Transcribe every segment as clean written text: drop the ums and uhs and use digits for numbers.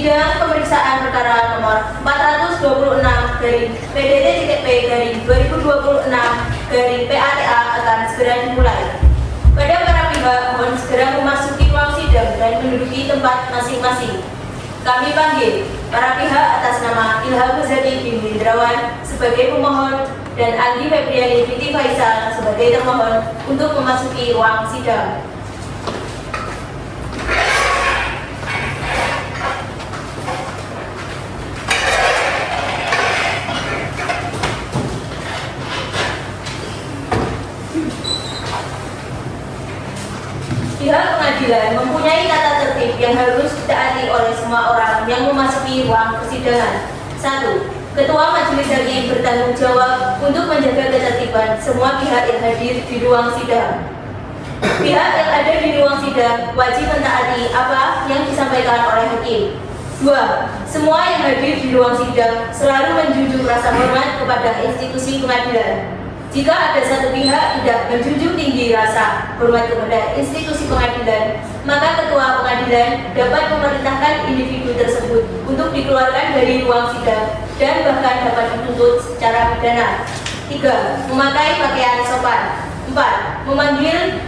Sidang pemeriksaan perkara nomor 420-PDT-P/2026 akan segera dimulai. Pada para pihak mohon segera memasuki ruang sidang dan menduduki tempat masing-masing. Kami panggil para pihak atas nama Ilham Muzadi bin Hindrawan sebagai pemohon dan Andi Febriani binti Faisal sebagai termohon untuk memasuki ruang sidang. Pihak pengadilan mempunyai tata tertib yang harus ditaati oleh semua orang yang memasuki ruang persidangan. 1. Ketua Majelis Hakim bertanggung jawab untuk menjaga ketertiban semua pihak yang hadir di ruang sidang. Pihak yang ada di ruang sidang wajib mentaati apa yang disampaikan oleh hakim. 2. Semua yang hadir di ruang sidang selalu menjunjung rasa hormat kepada institusi pengadilan. Jika ada satu pihak tidak menjunjung tinggi rasa hormat kepada institusi pengadilan, maka ketua pengadilan dapat memerintahkan individu tersebut untuk dikeluarkan dari ruang sidang dan bahkan dapat dituntut secara pidana. 3. Memakai pakaian sopan. 4. Memanggil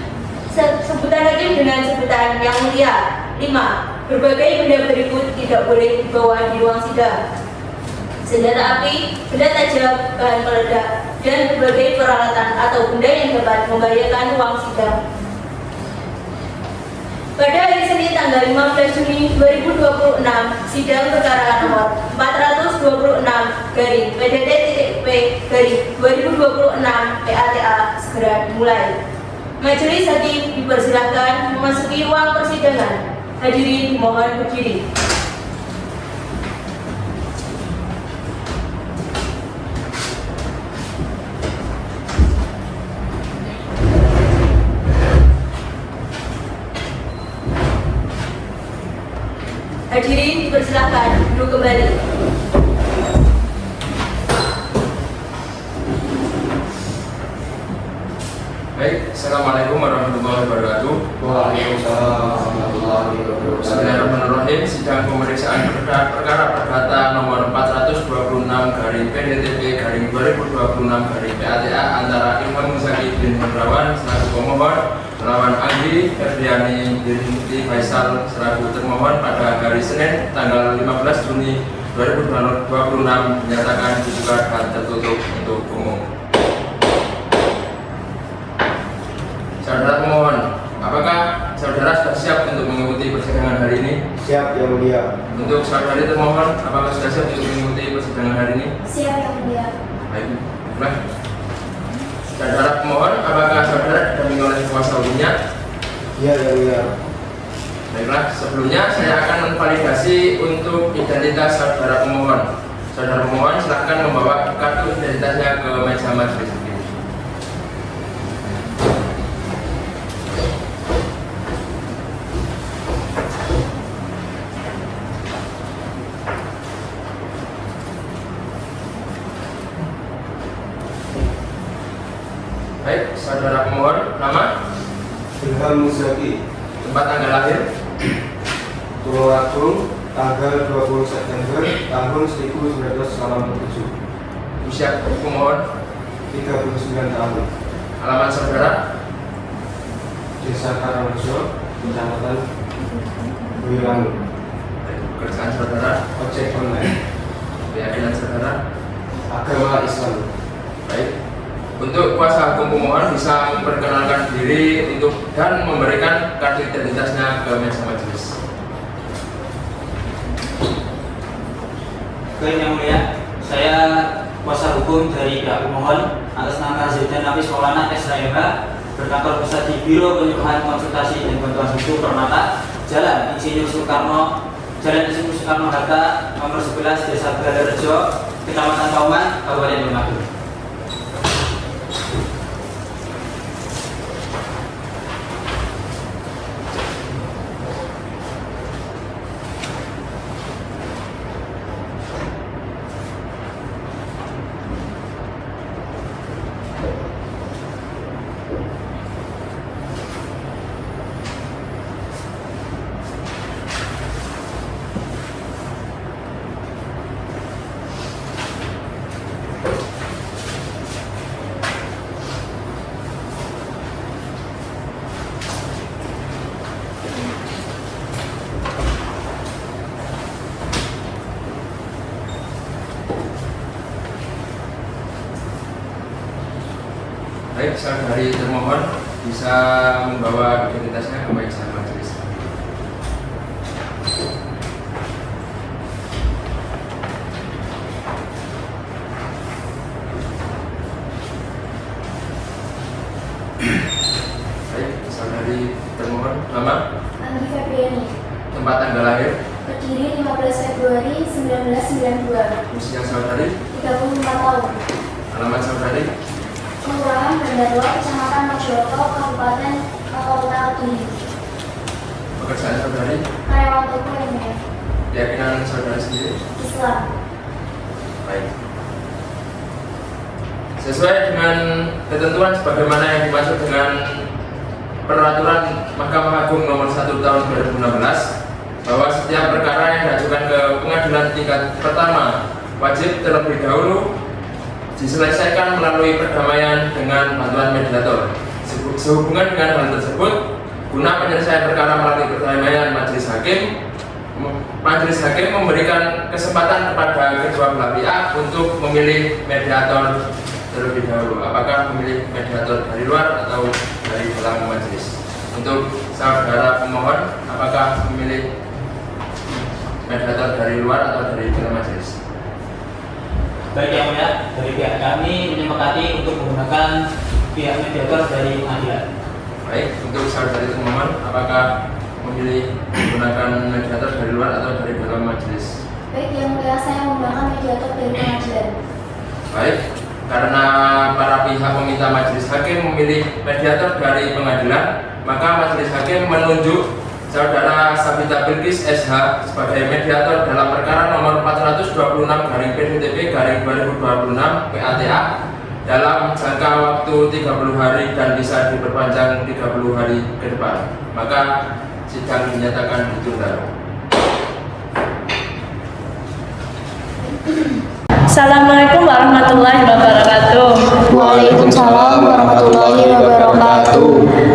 sebutan hakim dengan sebutan yang mulia. 5. Berbagai benda berikut tidak boleh dibawa di ruang sidang. Senjata api, benda tajam, bahan peledak, dan berbagai peralatan atau benda yang dapat membahayakan ruang sidang. Pada hari Senin tanggal 15 Juni 2026, sidang perkara nomor 420-PDT-P/2026 segera dimulai. Majelis Hakim dipersilakan memasuki ruang persidangan. Hadirin dimohon berdiri. Hadirin dipersilakan duduk kembali. Baik, Assalamualaikum warahmatullahi wabarakatuh. Waalaikumsalam warahmatullahi wabarakatuh. Bismillahirrahmanirrahim. Sidang pemeriksaan perkara perdata nomor 420/PDTP/2026-PATA antara Ilham Muzadi bin Hindrawan selaku pemohon melawan Andi Febriani binti Faisal selaku termohon pada hari Senin tanggal 15 Juni 2026 menyatakan dibuka dan tertutup untuk umum. Saudara pemohon, apakah saudara sudah siap untuk mengikuti persidangan hari ini? Siap, Yang Mulia. Untuk saudari termohon, apakah sudah siap untuk mengikuti persidangan hari ini? Siap, Yang Mulia. Baik, baik. Saudara pemohon, apakah saudara didampingi oleh kuasa hukumnya? Iya, Yang Mulia. Baiklah, sebelumnya saya akan memvalidasi untuk identitas saudara pemohon. Saudara pemohon silakan membawa kartu identitasnya ke meja majelis. Baik, saudara pemohon, nama, Ilham Muzadi, tempat tanggal lahir, Tulungagung, tanggal 20 September tahun 1987, usia pemohon, 39 tahun, alamat saudara, Desa Karangrejo, Kecamatan Boyolali, pekerjaan saudara, ojek online, keyakinan saudara. agama Islam. Baik, untuk kuasa hukum pemohon bisa memperkenalkan diri dan memberikan kartu identitasnya ke meja majelis. Oke, Yang Mulia, saya kuasa hukum dari pihak pemohon atas nama Zaidan Nafis Maulana SHMH berkantor pusat di Biro Penyuluhan Konsultasi dan Bantuan Hukum Permata, Jalan Insinyur Soekarno Hatta, nomor 11, Desa Balarejo, Kecamatan Kauman, Kabupaten Tulungagung. Baik, saudari termohon bisa membawa identitasnya ke majelis majelis. Baik, saudari termohon, nama, Anggi Febriani, tempat tanggal lahir, Kediri 15 Februari 1992, usia saudari, 34 tahun, alamat saudari, Kelurahan Bandarwa, Kecamatan Mojokerto, Kabupaten Kota Kediri, pekerjaan saudari, karyawan toko yang mulia, keyakinan saudari sendiri. Islam. Baik. Sesuai dengan ketentuan sebagaimana yang dimaksud dengan Peraturan Mahkamah Agung Nomor 1 Tahun 2016 bahwa setiap perkara yang diajukan ke pengadilan tingkat pertama wajib terlebih dahulu diselesaikan melalui perdamaian dengan bantuan mediator. Sehubungan dengan hal tersebut, guna penyelesaian perkara melalui perdamaian majelis hakim memberikan kesempatan kepada kedua belah pihak untuk memilih mediator terlebih dahulu. Apakah memilih mediator dari luar atau dari dalam majelis? Untuk saudara pemohon, apakah memilih mediator dari luar atau dari dalam majelis? Baik yang mulia, dari pihak kami menyepakati untuk menggunakan pihak mediator dari pengadilan. Baik, untuk saudari pemohon, apakah memilih menggunakan mediator dari luar atau dari dalam majelis? Baik yang mulia, saya menggunakan mediator dari pengadilan. Baik, karena para pihak meminta majelis hakim memilih mediator dari pengadilan, maka majelis hakim menunjuk Saudara Sabita Bilqis SH sebagai mediator dalam perkara nomor 426/PDTP/2026 PATA dalam jangka waktu 30 hari dan bisa diperpanjang 30 hari ke depan. Maka sidang dinyatakan ditunda. Assalamualaikum warahmatullahi wabarakatuh. Waalaikumsalam warahmatullahi wabarakatuh.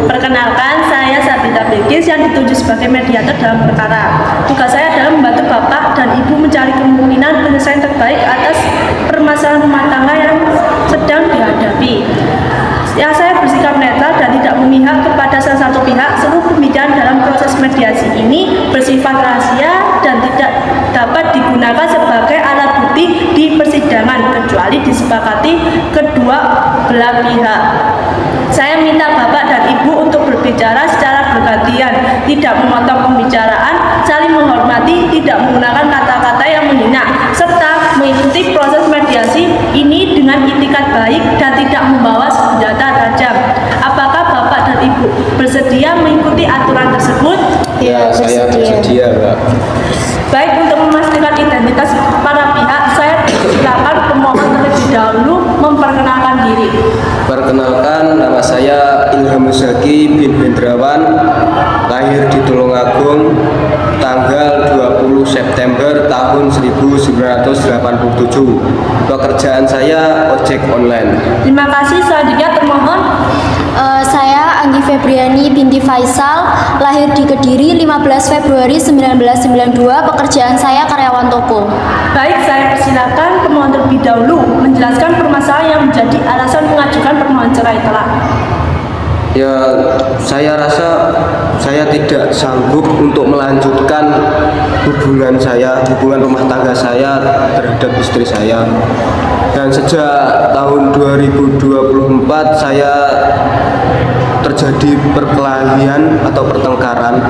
Perkenalkan, saya Sabita Bilqis yang dituju sebagai mediator dalam perkara. Tugas saya adalah membantu Bapak dan Ibu mencari kemungkinan penyelesaian terbaik atas permasalahan rumah tangga yang sedang dihadapi. Yang saya bersikap netral dan tidak memihak kepada salah satu pihak. Seluruh pembicaraan dalam proses mediasi ini bersifat rahasia dan tidak dapat digunakan sebagai alat bukti di persidangan kecuali disepakati kedua belah pihak. Saya minta Bapak dan Ibu untuk berbicara secara bergantian, tidak memotong pembicaraan, saling menghormati, tidak menggunakan kata-kata yang menghina, serta mengikuti proses mediasi ini dengan itikat baik dan tidak membawa senjata tajam. Apakah Bapak dan Ibu bersedia mengikuti aturan tersebut? Ya, saya bersedia, Pak. Baik, untuk memastikan identitas para pihak, saya silakan pemohon terlebih dahulu memperkenalkan diri. Perkenalkan, nama saya Ilham Zaki bin Hendrawan, lahir di Tulungagung, tanggal 20 September tahun 1987. Pekerjaan saya ojek online. Terima kasih. Selanjutnya termohon. Saya Anggi Febriani binti Faisal, lahir di Kediri 15 Februari 1992, pekerjaan saya karyawan toko. Baik, saya persilakan pemohon terlebih dahulu menjelaskan permasalahan yang menjadi alasan mengajukan permohonan cerai telak. Ya, saya rasa saya tidak sanggup untuk melanjutkan hubungan rumah tangga saya terhadap istri saya. Dan sejak tahun 2024 saya terjadi perkelahian atau pertengkaran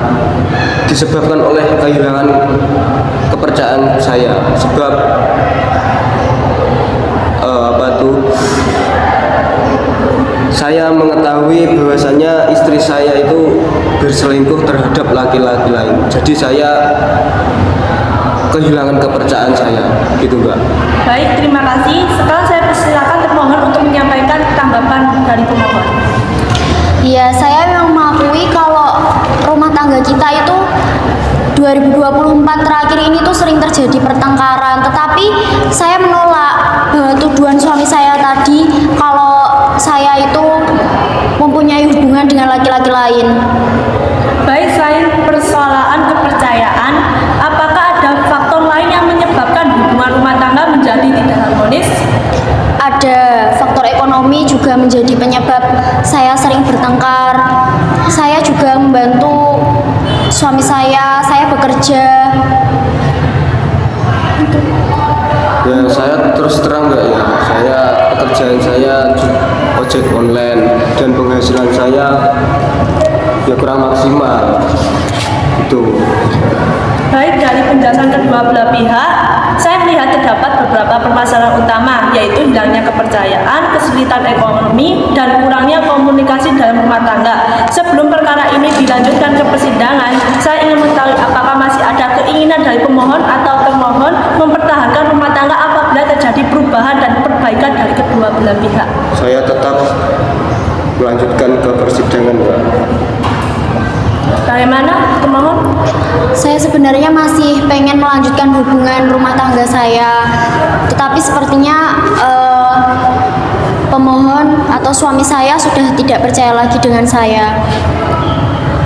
disebabkan oleh kehilangan kepercayaan saya. Sebab saya mengetahui bahwasannya istri saya itu berselingkuh terhadap laki-laki lain. Jadi saya kehilangan kepercayaan saya, gitu Mbak. Baik, terima kasih. Sekarang saya persilakan termohon untuk menyampaikan tanggapan dari pemohon. Ya, saya memang mengakui kalau rumah tangga kita itu 2024 terakhir ini tuh sering terjadi pertengkaran. Tetapi saya menolak tuduhan suami saya tadi kalau saya itu mempunyai hubungan dengan laki-laki lain. Baik, selain persoalan kepercayaan, apakah ada faktor lain yang menyebabkan hubungan rumah tangga menjadi tidak harmonis? Ada faktor ekonomi ekonomi juga menjadi penyebab saya sering bertengkar. Saya juga membantu suami saya bekerja. Ya saya terus terang Mbak ya, pekerjaan saya ojek online dan penghasilan saya ya kurang maksimal gitu. Baik, dari penjelasan kedua belah pihak, saya melihat terdapat beberapa permasalahan utama, yaitu hilangnya kepercayaan, kesulitan ekonomi, dan kurangnya komunikasi dalam rumah tangga. Sebelum perkara ini dilanjutkan ke persidangan, saya ingin mengetahui apakah masih ada keinginan dari pemohon atau termohon mempertahankan rumah tangga apabila terjadi perubahan dan perbaikan dari kedua belah pihak. Saya tetap melanjutkan ke persidangan Mbak. Bagaimana, termohon? Saya sebenarnya masih pengen melanjutkan hubungan rumah tangga saya, tetapi sepertinya pemohon atau suami saya sudah tidak percaya lagi dengan saya.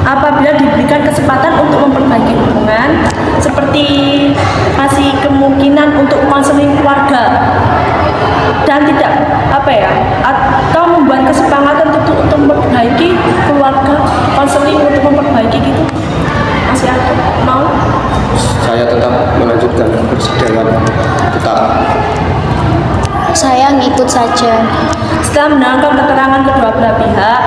Apabila diberikan kesempatan untuk memperbaiki hubungan, seperti kasih kemungkinan untuk konseling keluarga dan tidak atau membuat kesepakatan untuk memperbaiki keluarga, konseling untuk memperbaiki gitu, masih ada mau? Saya tetap melanjutkan ke persidangan, tetap. Saya ngikut saja. Setelah mendengarkan keterangan kedua belah pihak,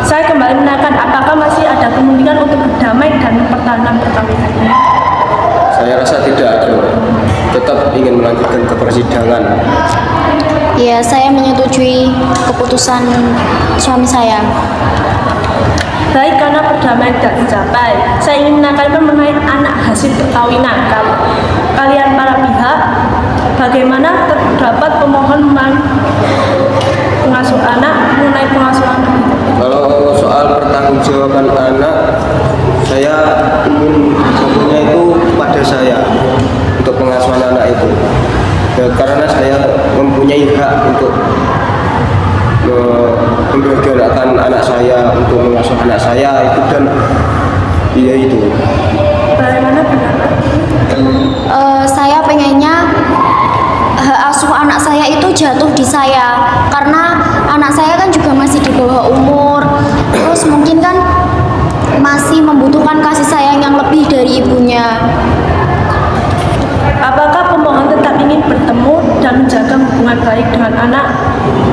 saya kembali menanyakan apakah masih ada kemungkinan untuk berdamai dan mempertahankan perkawinan ini. Saya rasa tidak ada, tetap ingin melanjutkan ke persidangan. Ya, saya menyetujui keputusan suami saya. Baik, karena perdamaian tidak tercapai, saya ingin menanyakan mengenai anak hasil perkawinan. Kalau kalian para pihak, bagaimana terdapat pemohon pengasuh anak mengenai pengasuh anak? Kalau soal pertanggungjawaban anak, saya ingin contohnya itu pada saya untuk pengasuhan anak itu. Ya, karena saya mempunyai hak untuk membahagiakan anak saya, untuk mengasuh anak saya itu, dan iya itu. Bagaimana pendapat? Saya pengennya hak asuh anak saya itu jatuh di saya, karena anak saya kan juga masih di bawah umur, terus mungkin kan masih membutuhkan kasih sayang yang lebih dari ibunya. Apakah pemohon tetap ingin bertemu dan menjaga hubungan baik dengan anak?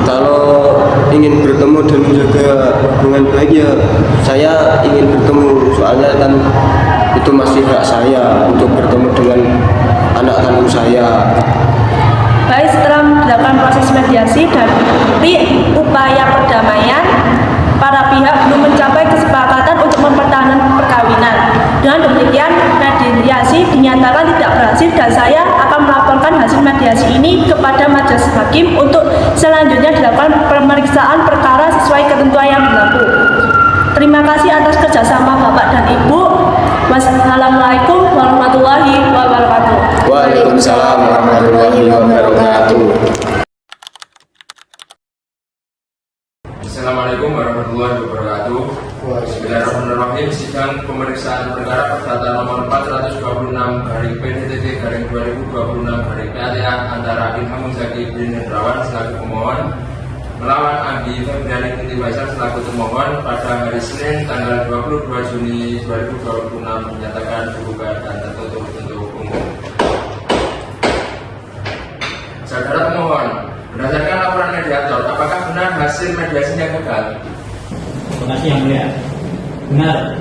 Kalau ingin bertemu dan menjaga hubungan baik ya saya ingin bertemu, soalnya kan itu masih hak saya untuk bertemu dengan anak kandung saya. Baik, setelah dilakukan proses mediasi dan upaya perdamaian, para pihak belum mencapai kesepakatan untuk mempertahankan perkawinan. Dengan demikian, mediasi dinyatakan tidak berhasil dan saya akan melaporkan hasil mediasi ini kepada majelis hakim untuk selanjutnya dilakukan pemeriksaan perkara sesuai ketentuan yang berlaku. Terima kasih atas kerjasama Bapak dan Ibu. Wassalamualaikum warahmatullahi wabarakatuh. Waalaikumsalam warahmatullahi wabarakatuh. Assalamualaikum warahmatullahi wabarakatuh. Bismillahirrahmanirrahim. Sidang pemeriksaan perkara perdata nomor 427/PDTT/2026/PATA antara Ilham Muzaki bin Hendrawan selaku pemohon melawan Andi Febriani Binti Faisal selaku termohon pada hari Senin tanggal 22 Juni 2026 menyatakan dibuka dan tertutup untuk umum. Saudara pemohon, berdasarkan laporan mediator, apakah benar hasil mediasinya gagal? Terima kasih Yang Mulia. Benar,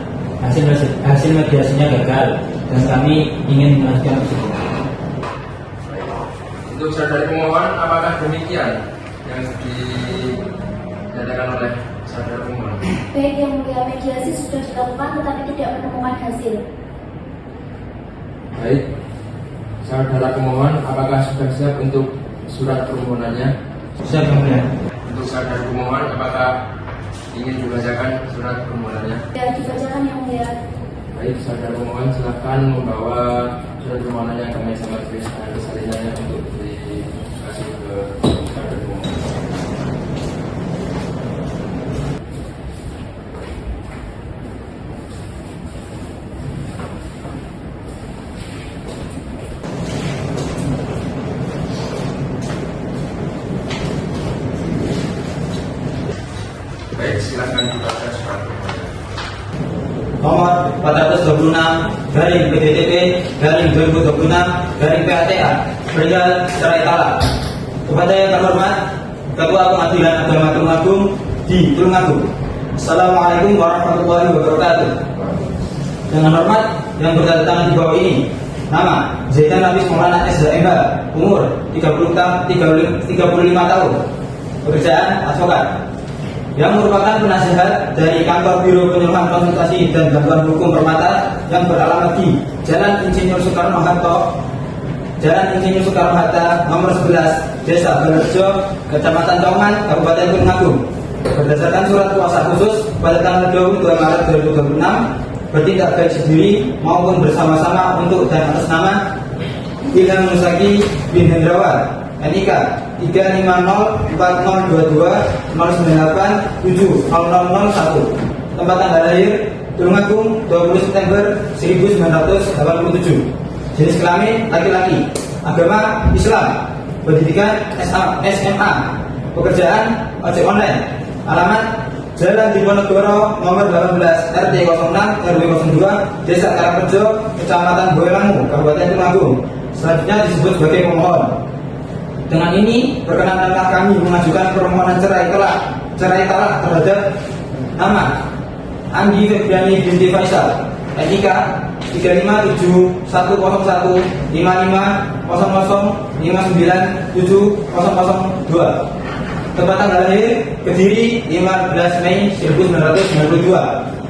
hasil mediasinya gagal dan kami ingin melanjutkan persidangan. Untuk saudari pemohon, apakah demikian yang dinyatakan oleh saudara pemohon? Baik, Yang Mulia, mediasi sudah dilakukan tetapi tidak menemukan hasil. Baik, saudara pemohon, apakah sudah siap untuk surat permohonannya? Siap Yang Mulia. Untuk saudara pemohon, apakah ingin dibacakan surat permohonannya? Ya, dibacakan Yang Mulia. Baik, saudara pemohon silakan membawa surat permohonannya ke meja majelis dan kesalinannya untuk dikasih ke saudara pemohon. nomor 426/PDTP/2026/PATA perihal cerai talak. Kepada yang terhormat Ketua Pengadilan Agama Tulungagung di Tulungagung. Assalamualaikum warahmatullahi wabarakatuh. Dengan hormat yang berdatangan di bawah ini, nama Zaidan Nafis Maulana SHMH, umur 35 tahun, pekerjaan advokat, yang merupakan penasihat dari kantor Biro Penyuluhan Konsultasi dan Bantuan Hukum Permata yang beralamat di Jalan Insinyur Soekarno-Hatta, nomor 11, Desa Balrejo, Kecamatan Tongan, Kabupaten Tulungagung. Berdasarkan surat kuasa khusus pada tanggal 22 Maret 2026, bertindak baik sendiri maupun bersama-sama untuk dan atas nama Ilham Musaki bin Hendrawan, NIK 350402209870001, tempat tanggal lahir Tulungagung 20 September 1987, jenis kelamin laki-laki, agama Islam, pendidikan SMA, pekerjaan ojek online, alamat Jalan Diponegoro nomor 18 RT 06 RW 02 Desa Karangrejo, Kecamatan Boyolali, Kabupaten Tulungagung. Selanjutnya disebut sebagai pemohon. Dengan ini perkenankanlah kami mengajukan permohonan cerai talak terhadap nama Andi Febriani binti Faisal, NIK 3571550059702, tempat tanggal lahir Kediri 15 Mei 1992,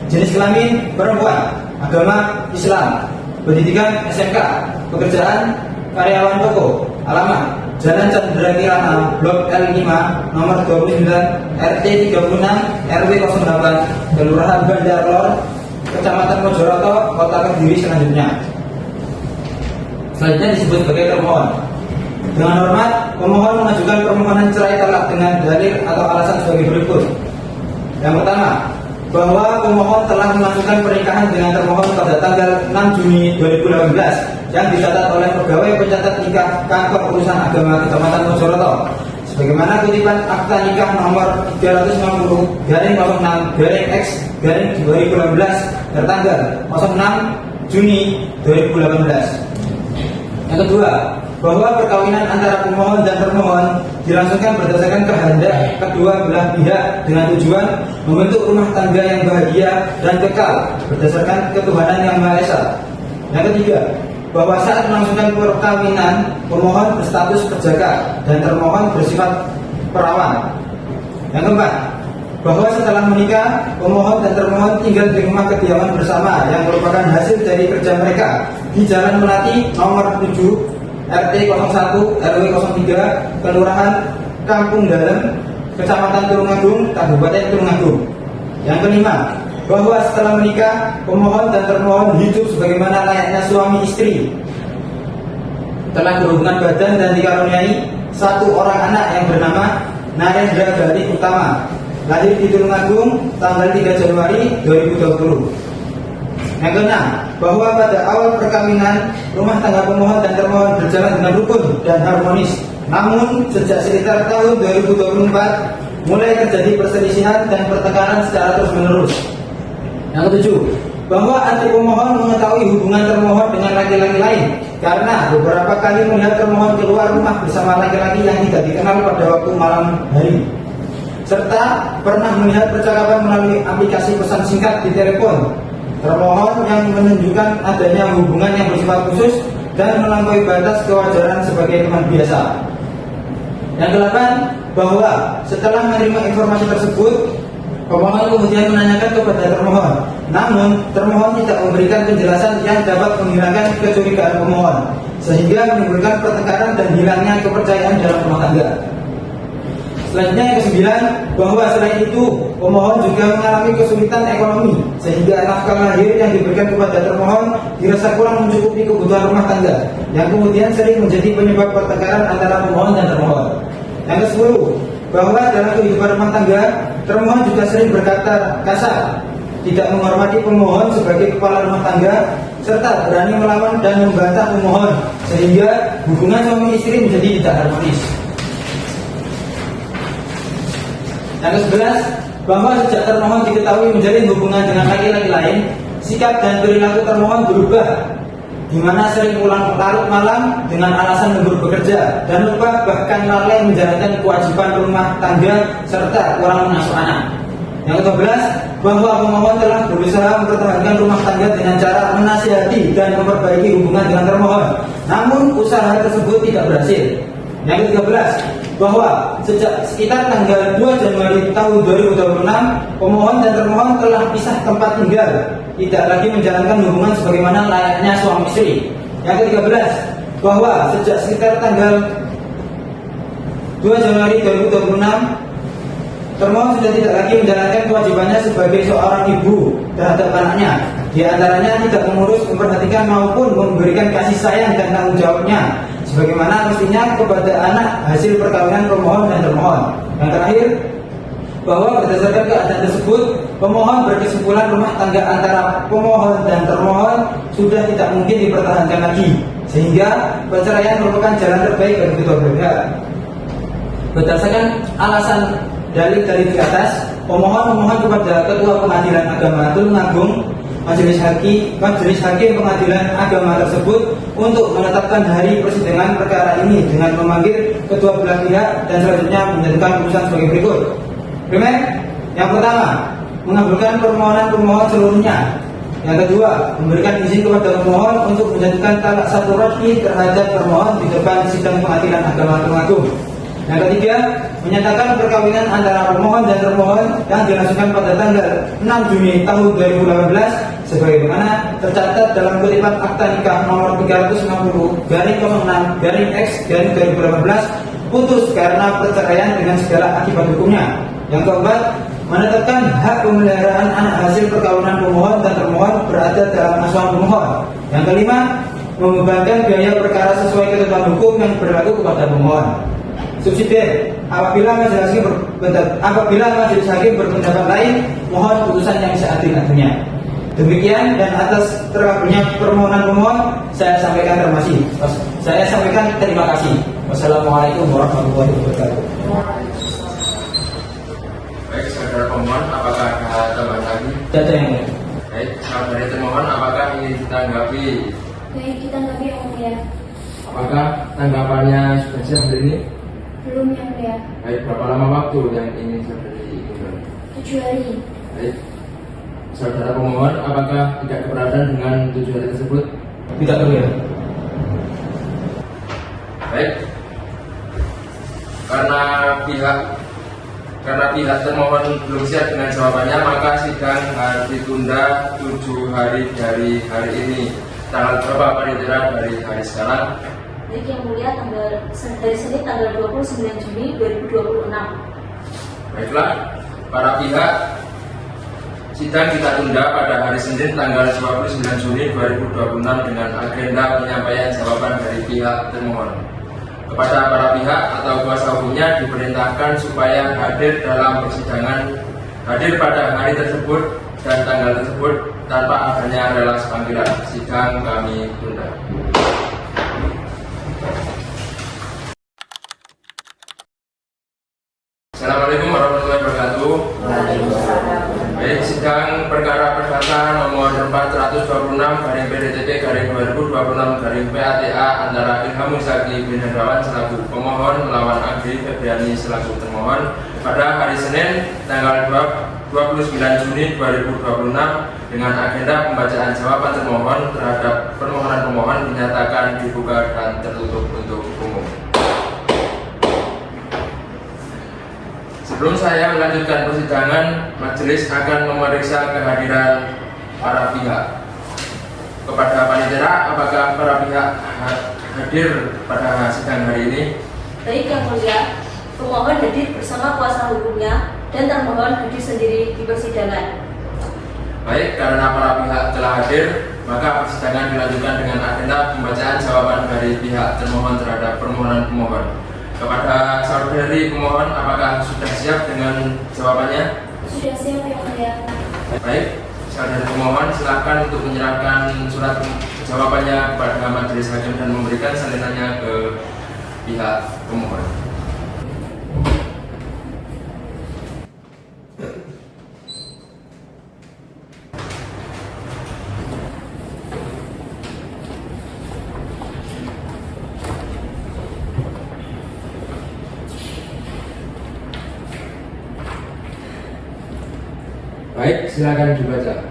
jenis kelamin perempuan, agama Islam, pendidikan SMK, pekerjaan karyawan toko, alamat Jalan Chandra Kirana Blok L5 nomor 29 RT 36 RW 08 Kelurahan Bandar Lor, Kecamatan Mojoroto, Kota Kediri. Selanjutnya disebut sebagai termohon. Dengan hormat, pemohon mengajukan permohonan cerai talak dengan dalil atau alasan sebagai berikut. Yang pertama, bahwa pemohon telah melakukan pernikahan dengan termohon pada tanggal 6 Juni 2018 yang dicatat oleh pegawai pencatat nikah Kantor Urusan Agama Kecamatan Mojoroto, sebagaimana kutipan akta nikah nomor 350/06/X/2018 tertanggal 06 Juni 2018. Yang kedua, bahwa perkawinan antara pemohon dan termohon dilangsungkan berdasarkan kehendak kedua belah pihak dengan tujuan membentuk rumah tangga yang bahagia dan kekal berdasarkan ketuhanan yang Maha Esa. Yang ketiga, bahwa saat melangsungkan perkawinan pemohon berstatus perjaka dan termohon bersifat perawan. Yang keempat, bahwa setelah menikah pemohon dan termohon tinggal di rumah kediaman bersama yang merupakan hasil dari kerja mereka di Jalan Melati nomor 7 RT 01 RW 03 Kelurahan Kampung Dalem, Kecamatan Tulungagung, Kabupaten Tulungagung. Yang kelima, bahwa setelah menikah pemohon dan termohon hidup sebagaimana layaknya suami istri, telah berhubungan badan dan dikaruniai satu orang anak yang bernama Narendra Gali Utama, lahir di Tulungagung tanggal 3 Januari 2020. Yang keenam, bahwa pada awal perkawinan rumah tangga pemohon dan termohon berjalan dengan rukun dan harmonis. Namun sejak sekitar tahun 2024 mulai terjadi perselisihan dan pertengkaran secara terus-menerus. Yang ketujuh, bahwa anti pemohon mengetahui hubungan termohon dengan laki-laki lain karena beberapa kali melihat termohon keluar rumah bersama laki-laki yang tidak dikenal pada waktu malam hari, serta pernah melihat percakapan melalui aplikasi pesan singkat di telepon termohon yang menunjukkan adanya hubungan yang bersifat khusus dan melampaui batas kewajaran sebagai teman biasa. Yang kedelapan, bahwa setelah menerima informasi tersebut pemohon kemudian menanyakan kepada termohon, namun termohon tidak memberikan penjelasan yang dapat menghilangkan kecurigaan pemohon, sehingga menimbulkan pertengkaran dan hilangnya kepercayaan dalam rumah tangga. Selanjutnya yang kesembilan, bahwa selain itu pemohon juga mengalami kesulitan ekonomi sehingga nafkah lahir yang diberikan kepada termohon dirasa kurang mencukupi kebutuhan rumah tangga, yang kemudian sering menjadi penyebab pertengkaran antara pemohon dan termohon. Yang ke-10, bahwa dalam kehidupan rumah tangga termohon juga sering berkata kasar, tidak menghormati pemohon sebagai kepala rumah tangga, serta berani melawan dan membantah pemohon sehingga hubungan suami istri menjadi tidak harmonis. Yang ke-11, bahwa sejak termohon diketahui menjalin hubungan dengan laki-laki lain, sikap dan perilaku termohon berubah, di mana sering pulang larut malam dengan alasan lembur bekerja dan lupa bahkan lalai menjalankan kewajiban rumah tangga serta kurang mengasuh anak. Yang ke-12, bahwa pemohon telah berusaha mempertahankan rumah tangga dengan cara menasihati dan memperbaiki hubungan dengan termohon, namun usaha tersebut tidak berhasil. Yang ke-13, bahwa sejak sekitar tanggal 2 Januari tahun 2026, pemohon dan termohon telah pisah tempat tinggal, tidak lagi menjalankan hubungan sebagaimana layaknya suami istri. Yang ke-13, bahwa sejak sekitar tanggal 2 Januari 2026, termohon sudah tidak lagi menjalankan kewajibannya sebagai seorang ibu terhadap anaknya. Di antaranya tidak mengurus, memperhatikan maupun memberikan kasih sayang dan tanggung jawabnya sebagaimana mestinya kepada anak hasil perkawinan pemohon dan termohon. Yang terakhir, bahwa berdasarkan keadaan tersebut, pemohon berkesimpulan rumah tangga antara pemohon dan termohon sudah tidak mungkin dipertahankan lagi, sehingga perceraian merupakan jalan terbaik bagi kedua belah pihak. Berdasarkan alasan dalil dari di atas, pemohon memohon kepada Ketua Pengadilan Agama Tulung Agung, Majelis Hakim Pengadilan Agama tersebut untuk menetapkan hari persidangan perkara ini dengan memanggil kedua belah pihak dan selanjutnya menjatuhkan putusan sebagai berikut. Primer, yang pertama, mengabulkan permohonan pemohon seluruhnya. Yang kedua, memberikan izin kepada pemohon untuk menjatuhkan talak satu raj'i terhadap termohon di depan sidang Pengadilan Agama Tulung Agung. Yang ketiga, menyatakan perkawinan antara pemohon dan termohon yang dilangsungkan pada tanggal 6 Juni tahun 2018 sebagaimana tercatat dalam kutipan akta nikah nomor 350/06/X/2018 putus karena perceraian dengan segala akibat hukumnya. Yang keempat, menetapkan hak pemeliharaan anak hasil perkawinan pemohon dan termohon berada dalam asuhan pemohon. Yang kelima, membebankan biaya perkara sesuai ketentuan hukum yang berlaku kepada pemohon. Subsidiar, apabila majelis hakim berpendapat lain, mohon putusan yang seadil-adilnya. Demikian dan atas terkabulnya permohonan pemohon, saya sampaikan terima kasih. Wassalamualaikum warahmatullahi wabarakatuh. Baik, saudara pemohon, apakah ada tambahan lagi? Tidak yang mulia. Baik, saudara termohon, apakah ingin ditanggapi? Baik, kita nggak yang mulia. Apakah tanggapannya sudah siap hari ini? Belum yang mulia. Baik, berapa lama waktu yang ingin saudari tinggal? 7 hari. Baik, saudara pemohon, apakah tidak keberatan dengan 7 hari tersebut? Tidak mulia. Baik, karena pihak termohon belum siap dengan jawabannya, maka sidang harus ditunda 7 hari dari hari ini. Tanggal berapa Panitera dari hari sekarang? Baik yang mulia, dari Senin tanggal 29 Juni 2026. Baiklah, para pihak, sidang kita tunda pada hari Senin tanggal 29 Juni 2026 dengan agenda penyampaian jawaban dari pihak termohon. Kepada para pihak atau kuasa hukumnya diperintahkan supaya hadir dalam persidangan, hadir pada hari tersebut dan tanggal tersebut tanpa adanya relas panggilan. Sidang kami tunda. Assalamualaikum warahmatullahi wabarakatuh. Baik, sidang perkara perdata nomor 426/PDTP/2026/PATA antara Ilham Muzaki bin Hendrawan selaku pemohon melawan Agri Febriani selaku termohon pada hari Senin tanggal 29 Juni 2026 dengan agenda pembacaan jawaban termohon terhadap permohonan pemohon dinyatakan dibuka dan tertutup untuk umum. Sebelum saya melanjutkan persidangan, majelis akan memeriksa kehadiran para pihak. Kepada Panitera, apakah para pihak hadir pada sidang hari ini? Baik yang mulia, pemohon hadir bersama kuasa hukumnya dan termohon hadir sendiri di persidangan. Baik, karena para pihak telah hadir, maka persidangan dilanjutkan dengan agenda pembacaan jawaban dari pihak termohon terhadap permohonan pemohon. Kepada saudari pemohon, apakah sudah siap dengan jawabannya? Sudah siap yang mulia. Baik, saudari pemohon silakan untuk menyerahkan surat jawabannya kepada majelis hakim dan memberikan salinannya ke pihak pemohon. silakan dibaca.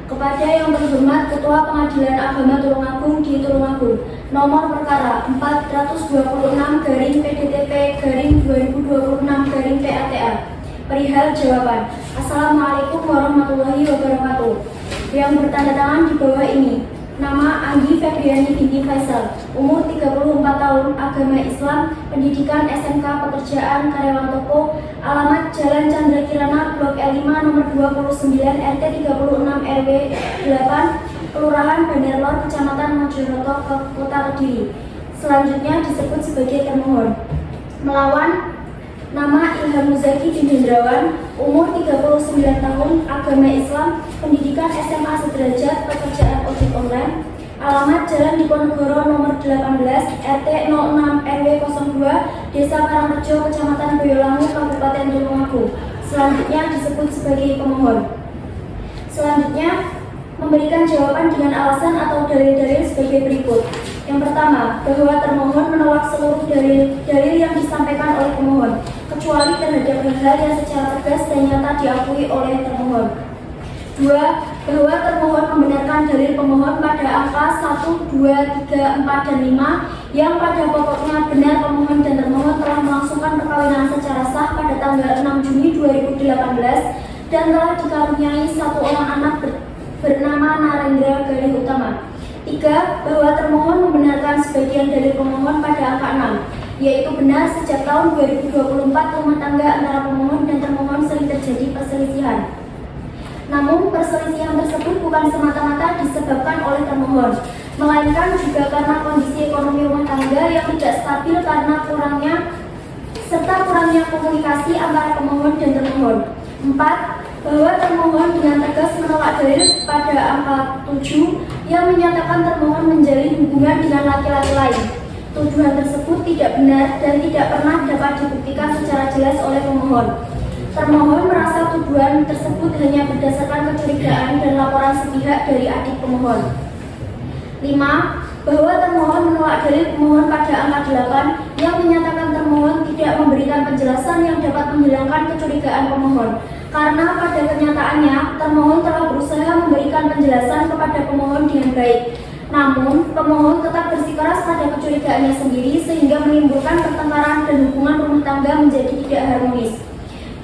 Kepada yang terhormat Ketua Pengadilan Agama Tulungagung di Tulungagung, nomor perkara 426/PDTP/2026/PATA. Perihal jawaban. Assalamualaikum warahmatullahi wabarakatuh. Yang bertanda tangan di bawah ini. Nama Anggi Febriani binti Faisal, umur 34 tahun, agama Islam, pendidikan SMK, pekerjaan karyawan toko, alamat Jalan Chandra Kirana, Blok L5, nomor 29, RT 36 RW 8, Kelurahan Bandar Lor, Kecamatan Mojoroto, Kota Kediri. Selanjutnya disebut sebagai termohon. Melawan. Nama Ilham Muzaki bin Hendrawan, umur 39 tahun, agama Islam, pendidikan SMA sederajat, pekerjaan ojek online, alamat Jalan Diponegoro nomor 18, RT 06 RW 02, Desa Karangrejo, Kecamatan Boyolangu, Kabupaten Tulungagung. Selanjutnya disebut sebagai pemohon. Selanjutnya memberikan jawaban dengan alasan atau dalil-dalil sebagai berikut. Yang pertama, bahwa termohon menolak seluruh dalil yang disampaikan oleh pemohon, kecuali terhadap hal-hal yang secara tegas dan nyata diakui oleh termohon. 2. Bahwa termohon membenarkan dalil pemohon pada angka 1, 2, 3, 4, dan 5 yang pada pokoknya benar pemohon dan termohon telah melangsungkan perkawinan secara sah pada tanggal 6 Juni 2018 dan telah dikaruniai satu orang anak bernama Narendra Galih Utama. 3. Bahwa termohon membenarkan sebagian dalil pemohon pada angka 6, yaitu benar sejak tahun 2024 rumah tangga antara pemohon dan termohon sering terjadi perselisihan. Namun perselisihan tersebut bukan semata-mata disebabkan oleh termohon, melainkan juga karena kondisi ekonomi rumah tangga yang tidak stabil karena kurangnya komunikasi antara pemohon dan termohon. 4. Bahwa termohon dengan tegas menolak dalil pada angka 7 yang menyatakan termohon menjalin hubungan dengan laki-laki lain. Tuduhan tersebut tidak benar dan tidak pernah dapat dibuktikan secara jelas oleh pemohon. Termohon merasa tuduhan tersebut hanya berdasarkan kecurigaan dan laporan sepihak dari adik pemohon. 5. Bahwa termohon menolak dalil pemohon pada angka 8 yang menyatakan termohon tidak memberikan penjelasan yang dapat menghilangkan kecurigaan pemohon. Karena pada kenyataannya, termohon telah berusaha memberikan penjelasan kepada pemohon dengan baik. Namun, pemohon tetap bersikeras pada kecurigaannya sendiri sehingga menimbulkan pertengkaran dan hubungan rumah tangga menjadi tidak harmonis.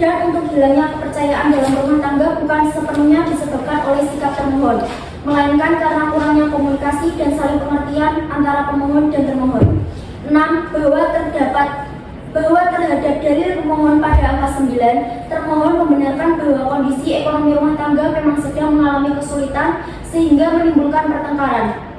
Dan untuk hilangnya kepercayaan dalam rumah tangga bukan sepenuhnya disebabkan oleh sikap termohon, melainkan karena kurangnya komunikasi dan saling pengertian antara pemohon dan termohon. 6. Bahwa terhadap dalil pemohon pada angka 9, termohon membenarkan bahwa kondisi ekonomi rumah tangga memang sedang mengalami kesulitan sehingga menimbulkan pertengkaran.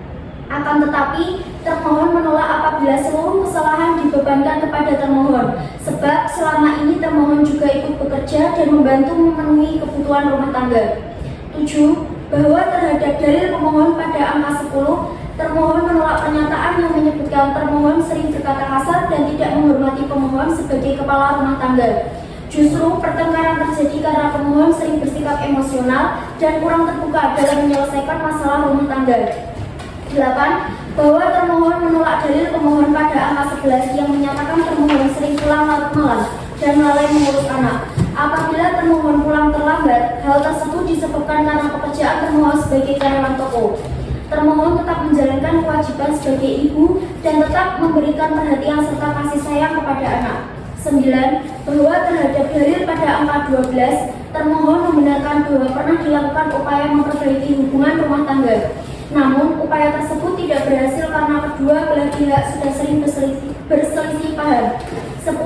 Akan tetapi, termohon menolak apabila seluruh kesalahan dibebankan kepada termohon, sebab selama ini termohon juga ikut bekerja dan membantu memenuhi kebutuhan rumah tangga. 7. Bahwa terhadap dalil pemohon pada angka 10, termohon menolak pernyataan yang menyebutkan termohon sering berkata kasar dan tidak menghormati pemohon sebagai kepala rumah tangga. Justru pertengkaran terjadi karena pemohon sering bersikap emosional dan kurang terbuka dalam menyelesaikan masalah rumah tangga. 8. Bahwa termohon menolak dalil pemohon pada angka 11 yang menyatakan termohon sering pulang larut malam dan lalai mengurus anak. Apabila termohon pulang terlambat, hal tersebut disebabkan karena pekerjaan termohon sebagai karyawan toko. Termohon tetap menjalankan kewajiban sebagai ibu dan tetap memberikan perhatian serta kasih sayang kepada anak. 9. Bahwa terhadap dalil pada angka 12, termohon membenarkan bahwa pernah dilakukan upaya memperbaiki hubungan rumah tangga. Namun, upaya tersebut tidak berhasil karena kedua belah pihak sudah sering berselisih paham. 10.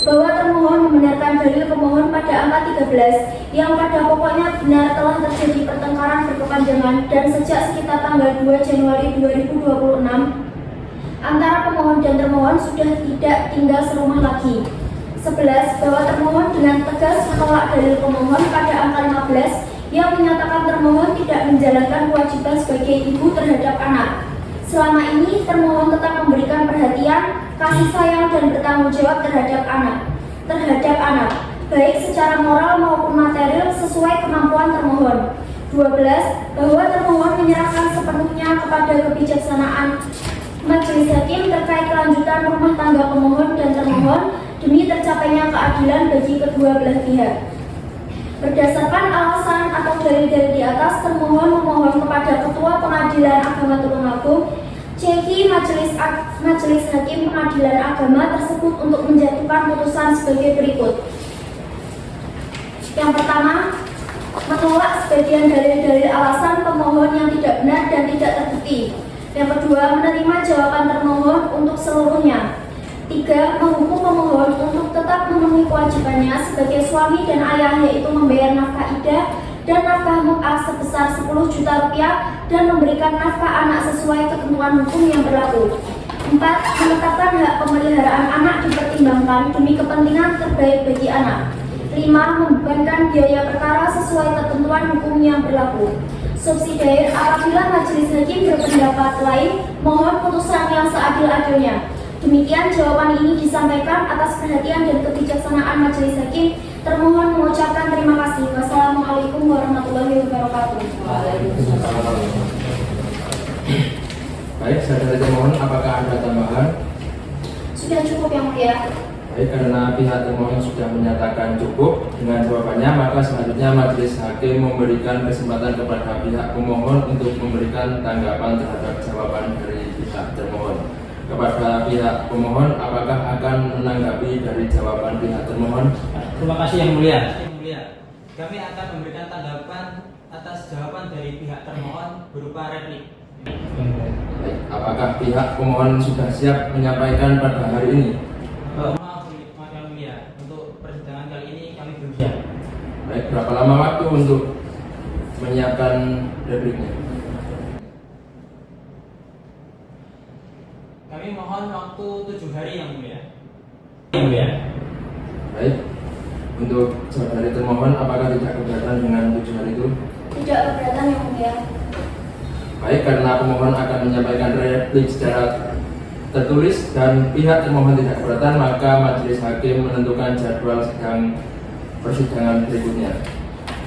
Bahwa termohon membenarkan dalil pemohon pada angka 13 yang pada pokoknya benar telah terjadi pertengkaran berkepanjangan dan sejak sekitar tanggal 2 Januari 2026 antara pemohon dan termohon sudah tidak tinggal serumah lagi. 11. Bahwa termohon dengan tegas menolak dalil pemohon pada angka 15 yang menyatakan termohon tidak menjalankan kewajiban sebagai ibu terhadap anak. Selama ini termohon tetap memberikan perhatian, kasih sayang dan bertanggung jawab terhadap anak, baik secara moral maupun material sesuai kemampuan termohon. 12. Bahwa termohon menyerahkan sepenuhnya kepada kebijaksanaan majelis hakim terkait kelanjutan rumah tangga pemohon dan termohon demi tercapainya keadilan bagi kedua belah pihak. Berdasarkan alasan atau dalil-dalil di atas, termohon memohon kepada Ketua Pengadilan Agama Tulungagung CHI Majelis Hakim Pengadilan Agama tersebut untuk menjatuhkan putusan sebagai berikut. Yang pertama, menolak sebagian dalil-dalil alasan pemohon yang tidak benar dan tidak terbukti. Yang kedua, menerima jawaban termohon untuk seluruhnya. 3. Menghukum pemohon untuk tetap memenuhi kewajibannya sebagai suami dan ayah, yaitu membayar nafkah idah dan nafkah mu'ah sebesar 10 juta rupiah dan memberikan nafkah anak sesuai ketentuan hukum yang berlaku. 4. Menetapkan hak pemeliharaan anak dipertimbangkan demi kepentingan terbaik bagi anak. 5. Membebankan biaya perkara sesuai ketentuan hukum yang berlaku. Subsidiar, apabila majelis hakim berpendapat lain, mohon putusan yang seadil-adilnya. Demikian jawaban ini disampaikan atas perhatian dan kebijaksanaan majelis hakim. Termohon mengucapkan terima kasih. Wassalamualaikum warahmatullahi wabarakatuh. Baik, saudara termohon, apakah ada tambahan? Sudah cukup yang mulia. Baik, karena pihak termohon sudah menyatakan cukup dengan jawabannya, maka selanjutnya majelis hakim memberikan kesempatan kepada pihak pemohon untuk memberikan tanggapan terhadap jawaban dari pihak termohon. Kepada pihak pemohon, apakah akan menanggapi dari jawaban pihak termohon? Terima kasih yang mulia. Kami akan memberikan tanggapan atas jawaban dari pihak termohon berupa replik. Baik, apakah pihak pemohon sudah siap menyampaikan pada hari ini? Maaf yang mulia, untuk persidangan kali ini kami belum siap. Baik, berapa lama waktu untuk menyiapkan repliknya? Kami mohon waktu 7 hari yang mulia. Yang mulia. Baik, untuk saudari termohon, apakah tidak keberatan dengan 7 hari itu? Tidak keberatan yang mulia. Baik, karena pemohon akan menyampaikan replik secara tertulis dan pihak termohon tidak keberatan, maka majelis hakim menentukan jadwal sidang persidangan berikutnya.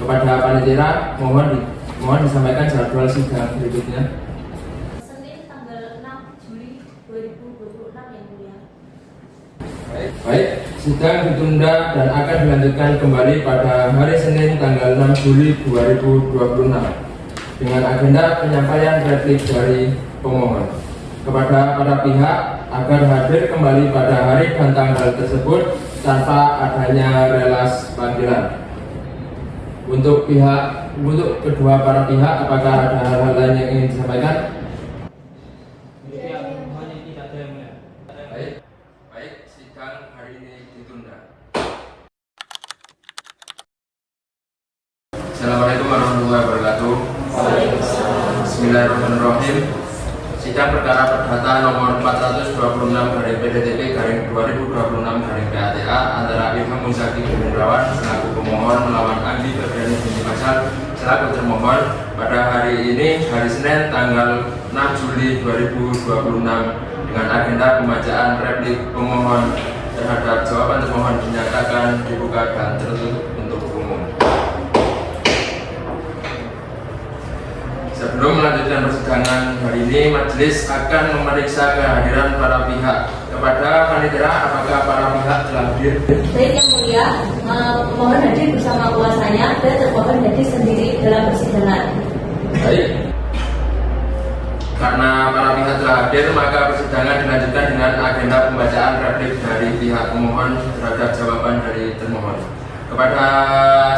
Kepada panitia, mohon disampaikan jadwal sidang berikutnya. Senin tanggal 6 Juli 2026 yang mulia. Baik, sidang ditunda dan akan dilanjutkan kembali pada hari Senin tanggal 6 Juli 2026 dengan agenda penyampaian replik dari pemohon kepada para pihak agar hadir kembali pada hari dan tanggal tersebut tanpa adanya relas panggilan. Untuk kedua para pihak, apakah ada hal-hal lain yang ingin disampaikan? Pihak pemohon yang tidak ada yang mulia. Baik, sidang hari ini ditunda. Assalamualaikum warahmatullahi wabarakatuh. Bismillahirrahmanirrahim. Sidang perkara perdata nomor 422/PDTP/2026/PATA antara Ilham Muzaki bin Hendrawan selaku pemohon melawan Andi Febriani binti Faisal selaku termohon pada hari ini, hari Senin tanggal 6 Juli 2026 dengan agenda pembacaan replik pemohon terhadap jawaban termohon dinyatakan dibuka dan tertutup untuk umum. Sebelum melanjutkan persidangan hari ini, majelis akan memeriksa kehadiran para pihak. Kepada panitia, apakah para pihak telah hadir? Baik yang mulia, pemohon hadir bersama kuasanya dan termohon hadir sendiri dalam persidangan. Baik. Karena para pihak telah hadir, maka persidangan dilanjutkan dengan agenda pembacaan replik dari pihak pemohon terhadap jawaban dari termohon. Kepada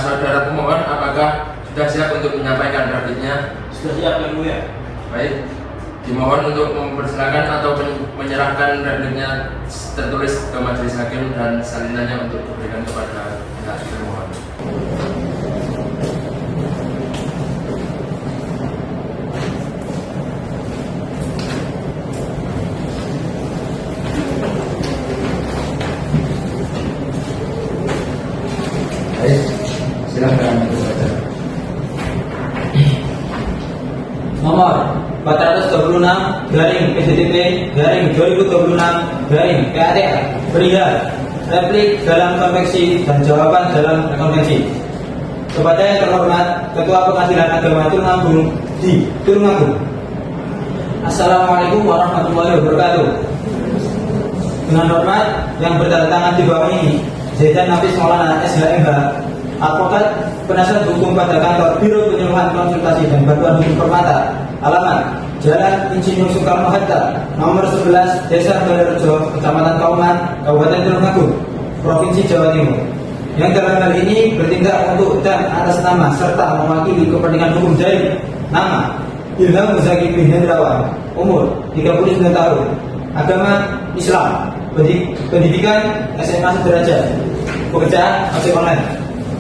saudara pemohon, apakah sudah siap untuk menyampaikan repliknya? Sudah siap yang mulia. Baik, dimohon untuk mempersilakan atau menyerahkan repliknya tertulis ke majelis hakim dan salinannya untuk diberikan kepada pihak termohon. Baik, silakan dibaca. Nomor 426/PDTP/2026/PATA perihal replik dalam konvensi dan jawaban dalam konvensi. Kepada yang terhormat Ketua Pengadilan Agama Tulungagung. Assalamualaikum warahmatullahi wabarakatuh. Dengan hormat yang bertanda tangan di bawah ini, Zaidan Nafis Maulana SHMH Advokat Penasihat Hukum pada Kantor Biro Penyuluhan Konsultasi dan Bantuan Hukum Permata, alamat Jalan Insinyur Soekarno-Hatta, nomor 11, Desa Balairejo, Kecamatan Kauman, Kabupaten Tulungagung, Provinsi Jawa Timur, yang dalam hal ini bertindak untuk dan atas nama serta mewakili kepentingan hukum dari nama Ilham Muzaki bin Hendrawan, umur 39 tahun, agama Islam, pendidikan SMA sederajat, pekerjaan ojek online,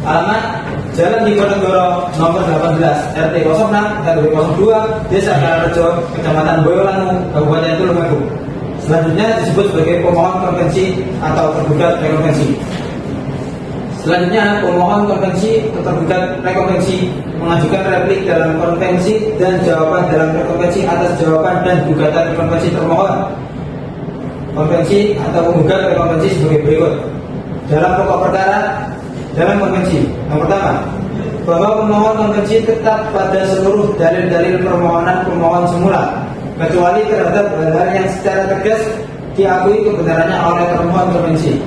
alamat Jalan Diponegoro nomor 18 RT 06 RW 02 Desa Balairejo, Kecamatan Boyolangu, Kabupaten Tulungagung. Selanjutnya disebut sebagai pemohon konvensi atau tergugat rekonvensi. Selanjutnya pemohon konvensi atau tergugat rekonvensi mengajukan replik dalam konvensi dan jawaban dalam rekonvensi atas jawaban dan gugatan rekonvensi termohon. Konvensi atau penggugat rekonvensi sebagai berikut. Dalam pokok perkara dalam konvensi, yang pertama, bahwa pemohon konvensi tetap pada seluruh dalil-dalil permohonan pemohon semula, kecuali terhadap hal-hal yang secara tegas diakui kebenarannya oleh termohon konvensi.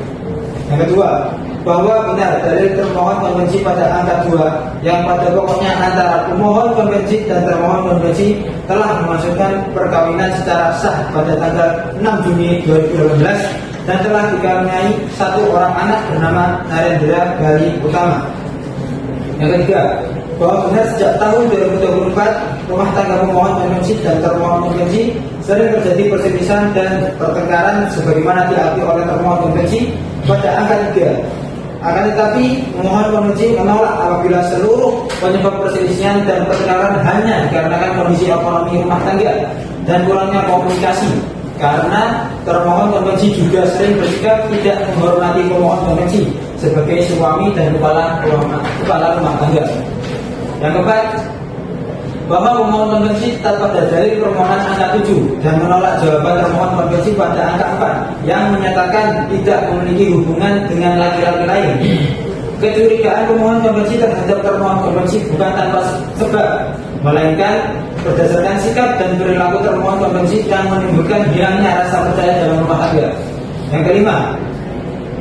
Yang kedua, bahwa benar dalil termohon konvensi pada angka 2 yang pada pokoknya antara pemohon konvensi dan termohon konvensi telah memasukkan perkawinan secara sah pada tanggal 6 Juni 2018 dan telah dikaruniai satu orang anak bernama Narendra Gali Utama. Yang ketiga, bahwa benar sejak tahun 2024 rumah tangga pemohon konvensi dan termohon konvensi sering terjadi perselisihan dan pertengkaran sebagaimana diakui oleh termohon konvensi pada angka 3. Akan tetapi pemohon konvensi menolak apabila seluruh penyebab perselisihan dan pertengkaran hanya dikarenakan kondisi ekonomi rumah tangga dan kurangnya komunikasi, karena termohon konvensi juga sering bersikap tidak menghormati pemohon konvensi sebagai suami dan kepala rumah tangga. Yang keempat, bahwa pemohon konvensi tetap pada dalil permohonan angka 7 dan menolak jawaban termohon konvensi pada angka 4 yang menyatakan tidak memiliki hubungan dengan laki-laki lain. Kecurigaan pemohon konvensi terhadap termohon konvensi bukan tanpa sebab, melainkan berdasarkan sikap dan perilaku termohon konvensi yang menimbulkan hilangnya rasa percaya dalam rumah tangga. Yang kelima,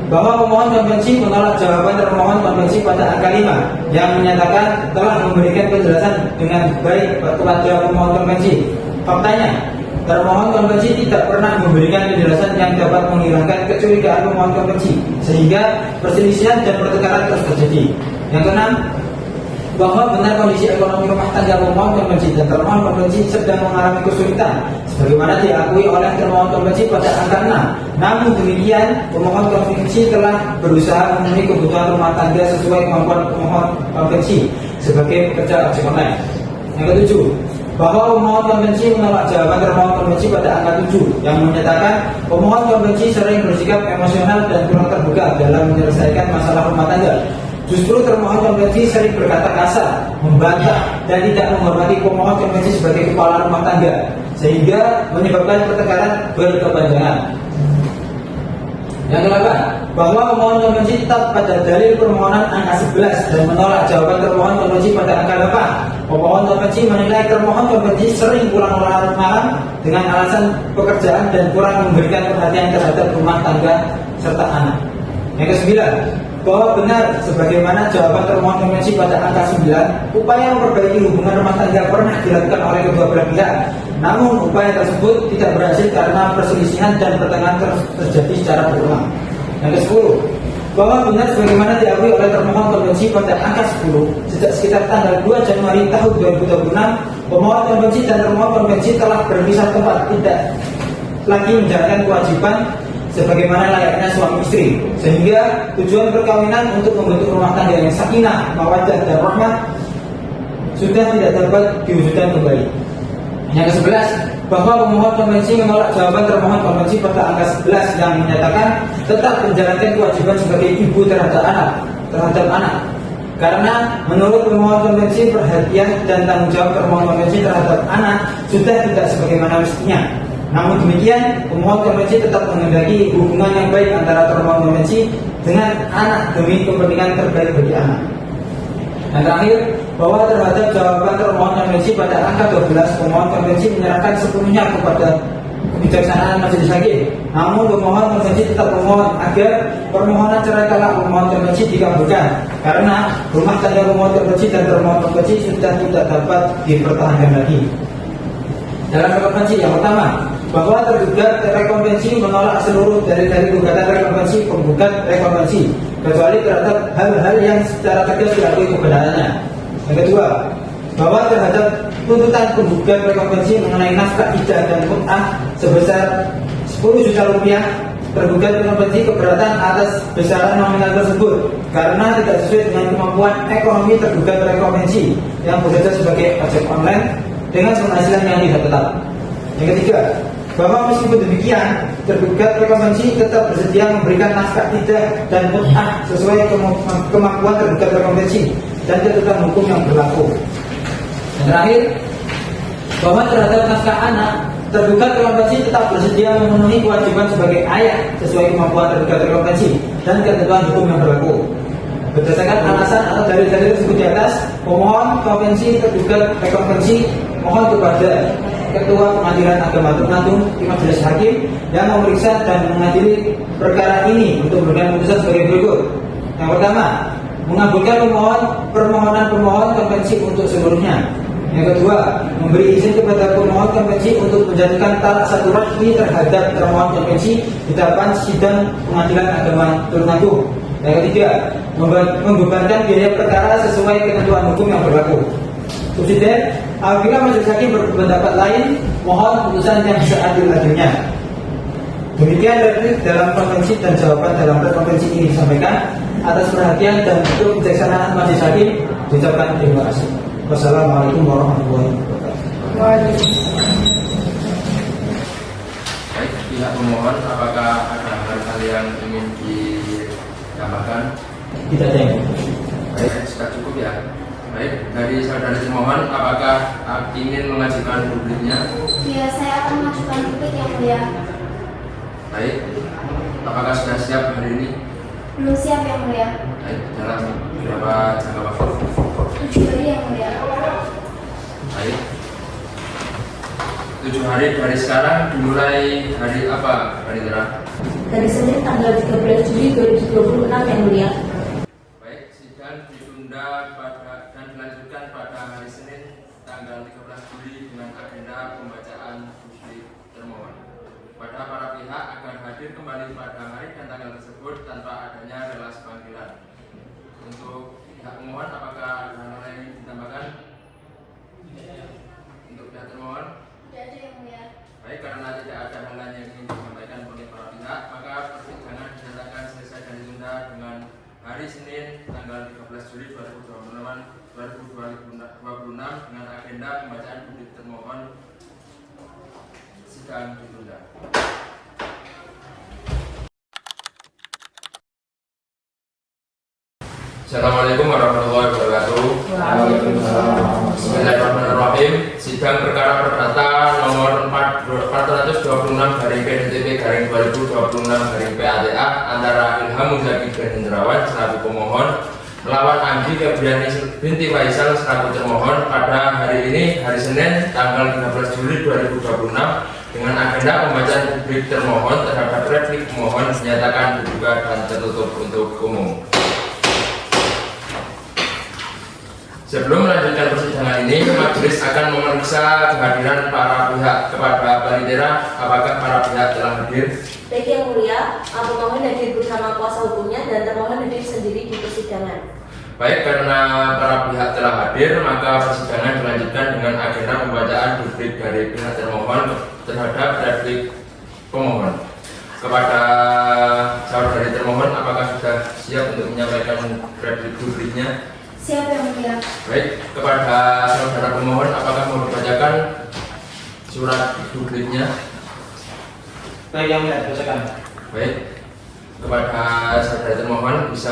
bahwa pemohon konvensi menolak jawaban termohon konvensi pada angka 5 yang menyatakan telah memberikan penjelasan dengan baik kepada pemohon konvensi. Faktanya, termohon konvensi tidak pernah memberikan penjelasan yang dapat menghilangkan kecurigaan pemohon konvensi sehingga perselisihan dan pertengkaran terus terjadi. Yang keenam, bahwa benar kondisi ekonomi rumah tangga pemohon konvensi dan termohon konvensi sedang mengalami kesulitan sebagaimana diakui oleh termohon konvensi pada angka 6. Namun demikian, pemohon konvensi telah berusaha memenuhi kebutuhan rumah tangga sesuai kemampuan pemohon konvensi sebagai pekerja ojek online. Yang ketujuh, bahwa pemohon konvensi menolak jawaban termohon konvensi pada angka 7 yang menyatakan pemohon konvensi sering bersikap emosional dan kurang terbuka dalam menyelesaikan masalah rumah tangga. Justru termohon konvensi sering berkata kasar, membantah, dan tidak menghormati pemohon konvensi sebagai kepala rumah tangga, sehingga menyebabkan pertengkaran berkepanjangan. Yang kedelapan, bahwa pemohon konvensi tetap pada dalil permohonan angka 11 dan menolak jawaban termohon konvensi pada angka 8. Pemohon konvensi menilai termohon konvensi sering pulang malam dengan alasan pekerjaan dan kurang memberikan perhatian terhadap rumah tangga serta anak. Yang kesembilan, bahwa benar sebagaimana jawaban termohon konvensi pada angka 9, upaya memperbaiki hubungan rumah tangga pernah dilakukan oleh kedua belah pihak. Namun upaya tersebut tidak berhasil karena perselisihan dan pertengahan terjadi secara berulang. Yang ke-10, bahwa benar sebagaimana diakui oleh termohon konvensi pada angka 10, sejak sekitar tanggal 2 Januari tahun 2026, pemohon konvensi dan termohon konvensi telah berpisah tempat, tidak lagi menjalankan kewajiban sebagaimana layaknya suami istri, sehingga tujuan perkawinan untuk membentuk rumah tangga yang sakinah, mawaddah dan rahmah sudah tidak dapat diwujudkan kembali. Yang ke-11, bahwa pemohon konvensi menolak jawaban termohon konvensi pada angka 11 yang menyatakan tetap menjalankan kewajiban sebagai ibu terhadap anak. Karena menurut pemohon konvensi perhatian dan tanggung jawab termohon konvensi terhadap anak sudah tidak sebagaimana mestinya. Namun demikian, pemohon konvensi tetap menghendaki hubungan yang baik antara termohon konvensi dengan anak demi kepentingan terbaik bagi anak. Dan terakhir, bahwa terhadap jawaban termohon konvensi pada angka 12, pemohon konvensi menyerahkan sepenuhnya kepada kebijaksanaan majelis hakim. Namun pemohon konvensi tetap memohon agar permohonan cerai talak pemohon konvensi dikabulkan karena rumah tangga pemohon konvensi dan termohon konvensi sudah tidak dapat dipertahankan lagi. Dalam rekonvensi yang pertama, bahwa tergugat rekonvensi menolak seluruh dari gugatan rekonvensi penggugat rekonvensi kecuali terhadap hal-hal yang secara tegas diakui kebenarannya. Yang kedua, bahwa terhadap tuntutan penggugat rekonvensi mengenai nafkah idah dan mut'ah sebesar 10 juta rupiah, tergugat rekonvensi keberatan atas besaran nominal tersebut karena tidak sesuai dengan kemampuan ekonomi tergugat rekonvensi yang bekerja sebagai ojek online dengan penghasilan yang tidak tetap. Yang ketiga, bahwa meskipun demikian, tergugat rekonvensi tetap bersedia memberikan nafkah idah dan mut'ah sesuai kemampuan tergugat rekonvensi dan ketentuan hukum yang berlaku. Yang terakhir, bahwa terhadap nafkah anak, tergugat rekonvensi tetap bersedia memenuhi kewajiban sebagai ayah sesuai kemampuan tergugat rekonvensi dan ketentuan hukum yang berlaku. Berdasarkan alasan atau dalil-dalil tersebut di atas, pemohon konvensi tergugat rekonvensi mohon kepada Ketua Pengadilan Agama Tulungagung di Majelis Hakim yang memeriksa dan mengadili perkara ini untuk memberikan putusan sebagai berikut. Yang pertama, mengabulkan permohonan pemohon konvensi untuk seluruhnya. Yang kedua, memberi izin kepada pemohon konvensi untuk menjatuhkan talak satu resmi terhadap termohon konvensi di depan sidang Pengadilan Agama Tulungagung. Yang ketiga, membebankan biaya perkara sesuai ketentuan hukum yang berlaku. Subsidi, apabila majelis hakim berpendapat lain, mohon putusan yang seadil-adilnya. Demikian replik dalam konvensi dan jawaban dalam konvensi ini disampaikan. Atas perhatian dan untuk kebijaksanaan majelis hakim, diucapkan terima kasih. Wassalamualaikum warahmatullahi wabarakatuh. Baik, pihak pemohon, apakah ada hal-hal yang ingin ditambahkan? Tidak ada yang. Baik, sudah cukup ya. Baik, dari saudara termohon, apakah ingin mengajukan dupliknya? Ya, saya akan mengajukan duplik yang mulia. Baik, apakah sudah siap hari ini? Belum siap yang mulia. Baik, dalam berapa jangka waktu? 7 hari yang mulia. Baik, 7 hari dari sekarang dimulai hari apa, Pak Indra? Dari Senin tanggal 13 Juli 2026 yang mulia. Baik, sidang ditunda dan dilanjutkan pada hari Senin tanggal 13 Juli dengan agenda pembacaan duplik termohon. Pada para pihak akan hadir kembali pada hari dan tanggal tersebut tanpa adanya relasi panggilan. Untuk pihak pemohon, apakah ada hal lain yang ditambahkan? Untuk pihak termohon? Tidak ada yang mulia. Baik, karena tidak ada hal lain yang ingin disampaikan oleh para pihak, maka persidangan dinyatakan selesai dan ditunda dengan hari Senin tanggal 13 Juli 2026 dengan agenda pembacaan duplik termohon. Sidang ditunda. Assalamualaikum warahmatullahi wabarakatuh. Bismillahirrahmanirrahim. Sidang perkara perdata nomor 426/PDTP/2026/PATA antara Ilham Muzaki dan Hendrawan selaku pemohon melawan Anggi Febriani binti Faisal selaku termohon pada hari ini, hari Senin tanggal 13 Juli 2026 dengan agenda pembacaan duplik termohon terhadap replik pemohon dinyatakan dibuka dan tertutup untuk umum. Sebelum melanjutkan persidangan ini, majelis akan memeriksa kehadiran para pihak. Kepada Panitera, apakah para pihak telah hadir? Baik yang mulia, pemohon hadir bersama kuasa hukumnya dan termohon hadir sendiri di persidangan. Baik, karena para pihak telah hadir, maka persidangan dilanjutkan dengan agenda pembacaan duplik dari pihak termohon terhadap replik pemohon. Kepada saudari termohon, apakah sudah siap untuk menyampaikan replik dupliknya? Siap yang mulia. Baik, kepada saudara pemohon, apakah mau dibacakan surat dupliknya? Baik yang mulia, bacakan. Baik, kepada saudara termohon bisa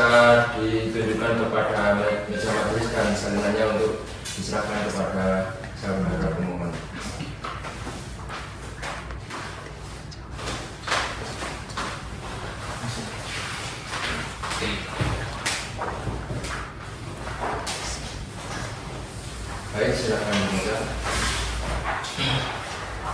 ditunjukkan kepada meja majelis dan salinannya untuk diserahkan kepada saudara pemohon. Baik, silakan dibaca.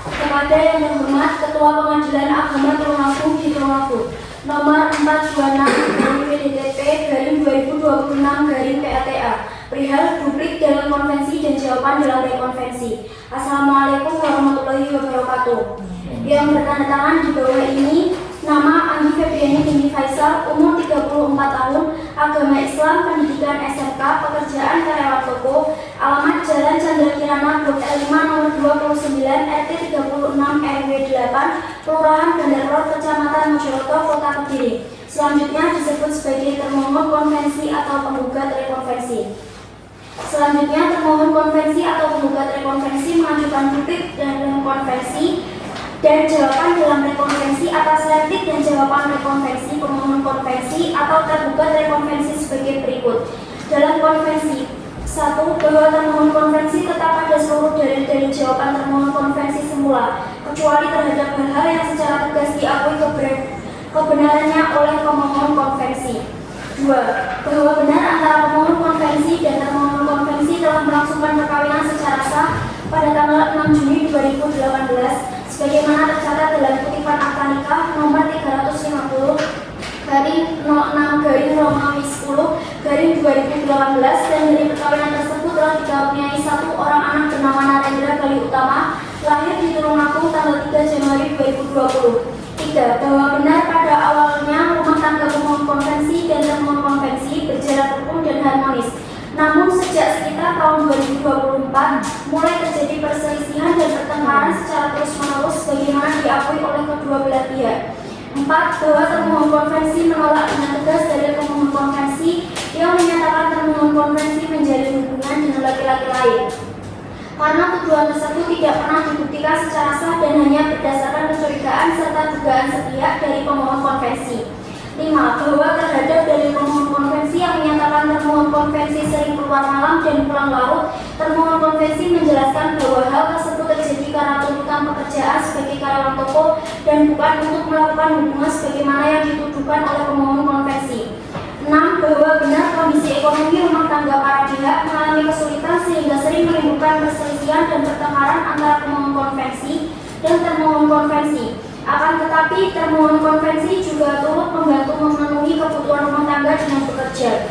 Kepada yang terhormat Ketua Pengadilan Agama Tulungagung di Tulungagung, nomor 426/PDTP/2026/PATA, perihal duplik dalam konvensi dan jawaban dalam rekonvensi. Assalamualaikum warahmatullahi wabarakatuh. Yang bertanda tangan di bawah ini nama Andi Febriani binti Faisal, umur 34 tahun, agama Islam, pendidikan SMK, pekerjaan karyawan toko, alamat Jalan Chandra Kirana, Blok L5 nomor 29, RT 36 RW 8, Kelurahan Bandar Ror, Kecamatan Mojokerto, Kota Kediri. Selanjutnya disebut sebagai termohon konvensi atau penggugat rekonvensi. Selanjutnya termohon konvensi atau penggugat rekonvensi mengajukan duplik dalam konvensi dan jawaban dalam rekonvensi atas replik dan jawaban rekonvensi pemohon konvensi atau tergugat rekonvensi sebagai berikut. Dalam konvensi 1. Bahwa termohon konvensi tetap pada seluruh dalil-dalil jawaban termohon konvensi semula, kecuali terhadap hal-hal yang secara tegas diakui kebenarannya oleh pemohon konvensi. 2. Bahwa benar antara pemohon konvensi dan termohon konvensi telah melangsungkan perkawinan secara sah pada tanggal 6 Juni 2018 sebagaimana tercatat dalam kutipan akta nikah nomor 350/6/Romawi 10/2018 dan dari perkawinan tersebut telah dikaruniai satu orang anak bernama Narendra Gali Utama, lahir di Tulungagung tanggal 3 Januari 2020. 3. Bahwa benar pada awalnya rumah tangga pemohon konvensi dan termohon konvensi berjalan rukun dan harmonis. Namun sejak sekitar tahun 2024 mulai terjadi perselisihan dan pertengkaran secara terus-menerus sebagaimana diakui oleh kedua belah pihak. 4. Bahwa termohon konvensi menolak dengan tegas dari pemohon konvensi yang menyatakan termohon konvensi menjalin hubungan dengan laki-laki lain, karena tuduhan tersebut tidak pernah dibuktikan secara sah dan hanya berdasarkan kecurigaan serta dugaan sepihak dari pemohon konvensi. 5. Bahwa terhadap dari pemohon konvensi yang menyatakan termohon konvensi sering keluar malam dan pulang larut, termohon konvensi menjelaskan bahwa hal tersebut terjadi karena tuntutan pekerjaan sebagai karyawan toko dan bukan untuk melakukan hubungan sebagaimana yang dituduhkan oleh pemohon konvensi. 6. Bahwa benar kondisi ekonomi rumah tangga para pihak mengalami kesulitan sehingga sering menimbulkan perselisihan dan pertengkaran antara pemohon konvensi dan termohon konvensi. Akan tetapi termohon konvensi juga turut membantu memenuhi kebutuhan rumah tangga dengan bekerja.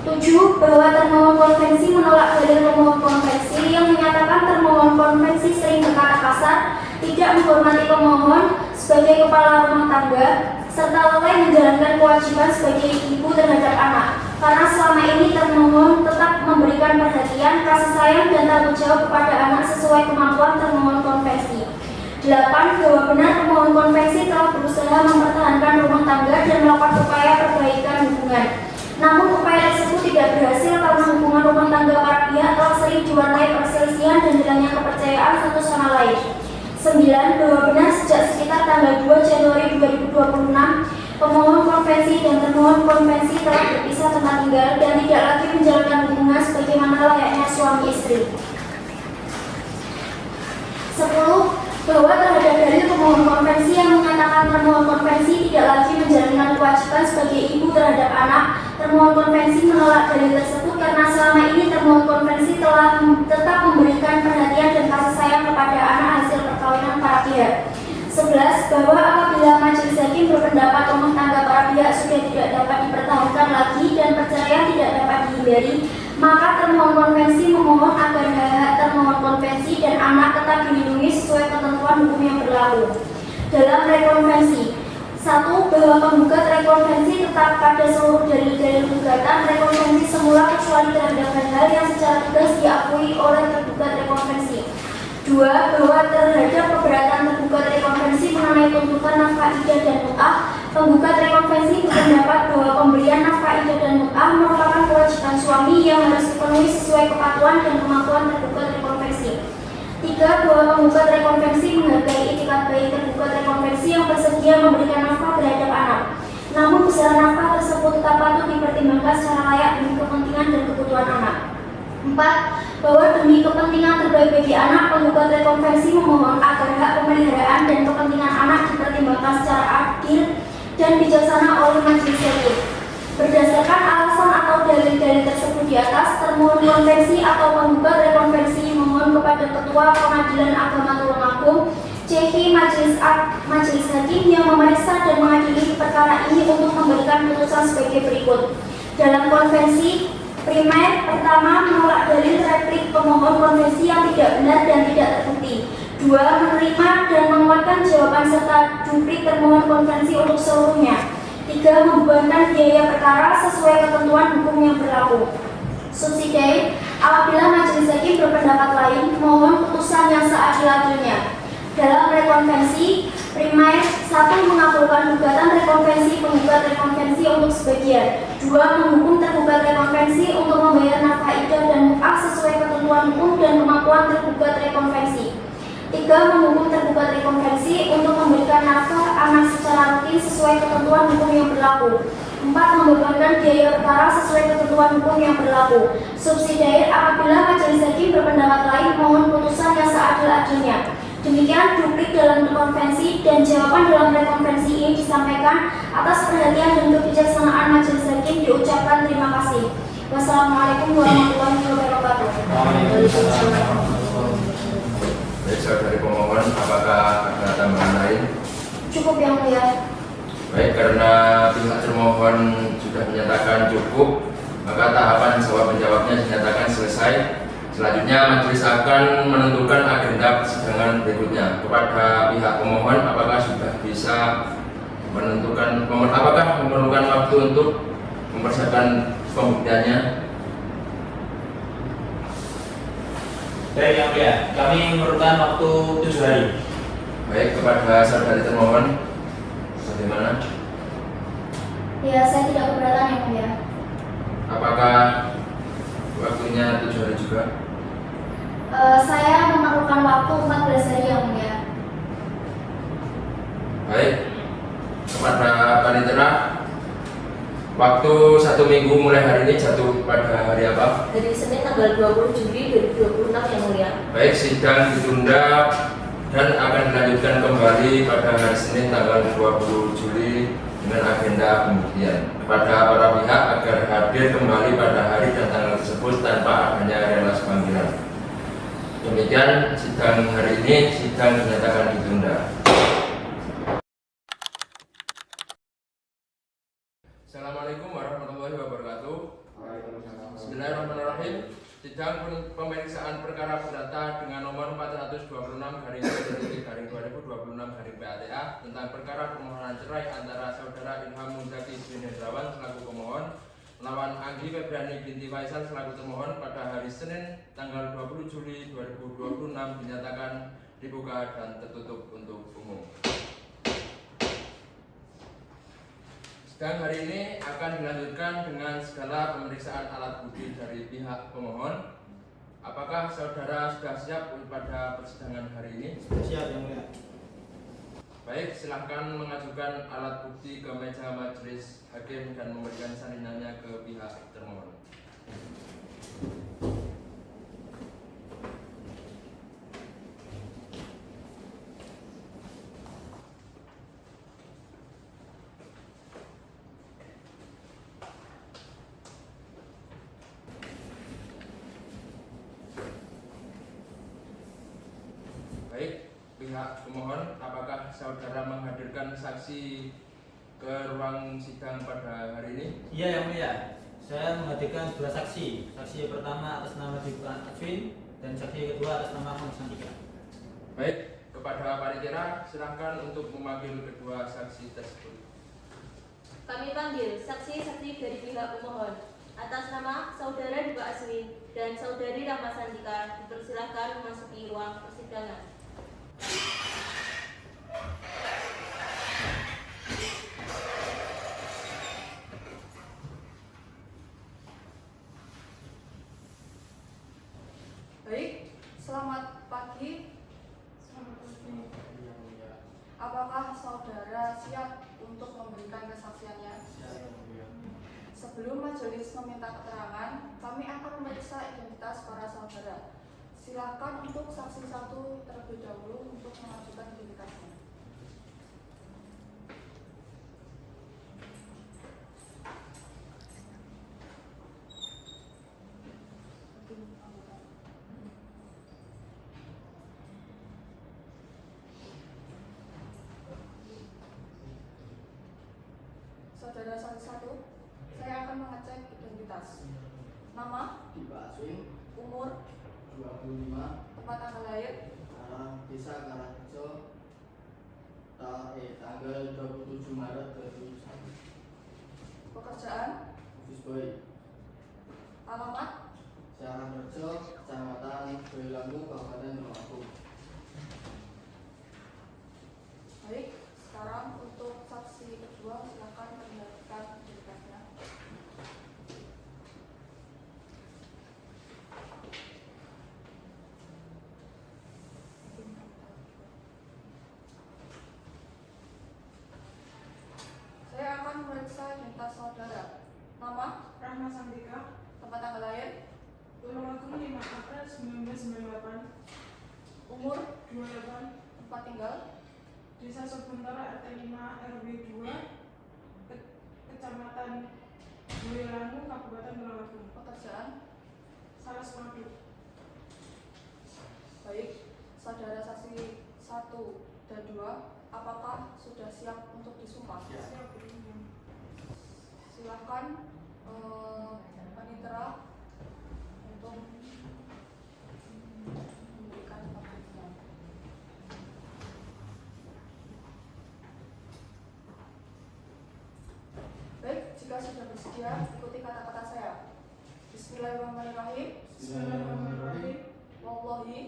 7. Bahwa termohon konvensi menolak dalil pemohon konvensi yang menyatakan termohon konvensi sering berkata kasar, tidak menghormati pemohon sebagai kepala rumah tangga, serta lalai menjalankan kewajiban sebagai ibu terhadap anak. Karena selama ini termohon tetap memberikan perhatian, kasih sayang, dan tanggung jawab kepada anak sesuai kemampuan termohon konvensi. 8. Bahwa benar pemohon konvensi telah berusaha mempertahankan rumah tangga dan melakukan upaya perbaikan hubungan. Namun upaya tersebut tidak berhasil karena hubungan rumah tangga para pihak telah sering diwarnai perselisihan dan hilangnya kepercayaan satu sama lain. 9. Bahwa benar sejak sekitar tanggal 2 Januari 2026, pemohon konvensi dan termohon konvensi telah berpisah tempat tinggal dan tidak lagi menjalankan hubungan sebagaimana layaknya suami istri. 10. Bahwa terhadap dalil pemohon konvensi yang menyatakan termohon konvensi tidak lagi menjalankan kewajiban sebagai ibu terhadap anak, termohon konvensi menolak dalil tersebut karena selama ini termohon konvensi telah tetap memberikan perhatian dan kasih sayang kepada anak hasil perkawinan para pihak. 11. Bahwa apabila majelis hakim berpendapat rumah tangga para pihak sudah tidak dapat dipertahankan lagi dan perceraian tidak dapat dihindari, maka termohon konvensi memohon agar hak-hak termohon konvensi dan anak tetap dilindungi sesuai ketentuan hukum yang berlaku. Dalam rekonvensi 1. Bahwa penggugat rekonvensi tetap pada seluruh dalil-dalil gugatan rekonvensi semula kecuali terhadap hal-hal yang secara tegas diakui oleh tergugat rekonvensi. 2. Bahwa terhadap keberatan tergugat rekonvensi mengenai tuntutan nafkah idah dan mut'ah, penggugat rekonvensi berpendapat bahwa pemberian nafkah idah dan mut'ah merupakan kewajiban suami yang harus dipenuhi sesuai kepatuhan dan kemampuan tergugat rekonvensi. 3. Bahwa penggugat rekonvensi menghargai itikat baik tergugat rekonvensi yang bersedia memberikan nafkah terhadap anak. Namun besaran nafkah tersebut tetap patut dipertimbangkan secara layak demi kepentingan dan kebutuhan anak. 4. Bahwa demi kepentingan terbaik bagi anak, penggugat rekonvensi memohon agar hak pemeliharaan dan kepentingan anak dipertimbangkan secara adil dan bijaksana oleh majelis hakim. Berdasarkan alasan atau dalil-dalil tersebut di atas, termohon konvensi atau penggugat rekonvensi memohon kepada kepada Ketua Pengadilan Agama Tulungagung, CHI Majelis Hakim yang memeriksa dan mengadili perkara ini untuk memberikan putusan sebagai berikut. Dalam konvensi primer, pertama, menolak dalil replik pemohon konvensi yang tidak benar dan tidak terbukti. 2. Menerima dan menguatkan jawaban serta duplik termohon konvensi untuk seluruhnya. 3. Membebankan biaya perkara sesuai ketentuan hukum yang berlaku. Subsidiary, apabila majelis hakim berpendapat lain, mohon putusan yang seadil-adilnya. Dalam rekonvensi primer, 1. Mengabulkan gugatan rekonvensi penggugat rekonvensi untuk sebagian. 2. Menghukum tergugat rekonvensi untuk membayar nafkah iddah dan mu'ah sesuai ketentuan hukum dan kemampuan tergugat rekonvensi. 3. Menghukum tergugat rekonvensi untuk memberikan nafkah anak secara rutin sesuai ketentuan hukum yang berlaku. 4. Membebankan biaya perkara sesuai ketentuan hukum yang berlaku. Subsidiary, apabila majelis hakim berpendapat lain, mohon putusan yang seadil-adilnya. Demikian duplik dalam konvensi dan jawaban dalam rekonvensi ini disampaikan. Atas perhatian dan kebijaksanaan majelis hakim diucapkan terima kasih. Wassalamualaikum warahmatullahi wabarakatuh. Baik, saudari pemohon, apakah ada tambahan lain? Cukup yang mulia. Baik, karena pihak termohon sudah menyatakan cukup, maka tahapan jawab menjawabnya dinyatakan selesai. Selanjutnya majelis akan menentukan agenda persidangan berikutnya. Kepada pihak pemohon, apakah sudah bisa menentukan, apakah memerlukan waktu untuk mempersiapkan pembuktiannya? Baik yang mulia, kami memerlukan waktu 7 hari. Baik, kepada saudari termohon, bagaimana? Ya, saya tidak keberatan yang mulia. Apakah waktunya 7 hari juga? Saya memerlukan waktu 14 hari yang mulia. Baik, kepada panitera, waktu 1 minggu mulai hari ini jatuh pada hari apa? Dari Senin tanggal 20 Juli 2026 yang mulia. Baik, sidang ditunda dan akan dilanjutkan kembali pada hari Senin tanggal 20 Juli dengan agenda pembuktian. Kepada para pihak agar hadir kembali pada hari dan tanggal tersebut tanpa adanya relasi panggilan. Demikian sidang hari ini, sidang dinyatakan ditunda. Assalamualaikum warahmatullahi wabarakatuh. Bismillahirrahmanirrahim. Sidang pemeriksaan perkara perdata dengan nomor 426/2026/PATA tentang perkara permohonan cerai antara saudara Ilham Muzaki bin Hendrawan selaku pemohon melawan Anggi Febriani binti Faisal selaku termohon pada hari Senin tanggal 20 Juli 2026 dinyatakan dibuka dan tertutup untuk umum. Sidang hari ini akan dilanjutkan dengan segala pemeriksaan alat bukti dari pihak pemohon. Apakah saudara sudah siap pada persidangan hari ini? Siap yang mulia. Baik, silahkan mengajukan alat bukti ke meja majelis hakim dan memberikan salinannya ke pihak termohon. Baik, pihak pemohon, apakah saudara menghadirkan saksi ke ruang sidang pada hari ini? Iya yang mulia, saya menghadirkan 2 saksi. Saksi pertama atas nama Dibran Aswin dan saksi kedua atas nama Ahmad Sandika. Baik, kepada panitera silahkan untuk memanggil kedua saksi tersebut. Kami panggil saksi-saksi dari pihak pemohon. Atas nama saudara Dibran Aswin dan saudari Rahma Sandika dipersilahkan memasuki ruang persidangan. Baik, selamat pagi. Apakah saudara siap untuk memberikan kesaksiannya? Sebelum majelis meminta keterangan, kami akan memeriksa identitas para saudara. Silakan untuk saksi 1 terlebih dahulu untuk mengajukan identitasnya. Dimas. Nama, Tiba Aswin, umur, 25, tempat tanggal lahir, arah Desa Karangrejo, tanggal 27 Maret 2001. pekerjaan, Office Boy, alamat, Karangrejo, Kecamatan Boyolali, Kabupaten Tulungagung. baik. Sekarang untuk saksi kedua silakan menjelaskan identitasnya. Saya akan memeriksa identitas saudara. Nama, Rahma Santika, tempat tanggal lahir, Tulungagung 5 April 1998, umur, 28, tempat tinggal, Desa Sebuntara RT 5 RW 2, Kecamatan Boyolali, Kabupaten Tulungagung. pekerjaan. Salah Madu. Baik, saudara saksi 1 dan 2, apakah sudah siap untuk disumpah? Siap. Silakan panitera untuk memberikan pembuktian. Baik, jika sudah bersedia, ikuti kata-kata saya. Bismillahirrahmanirrahim. Bismillahirrahmanirrahim. Wallahi,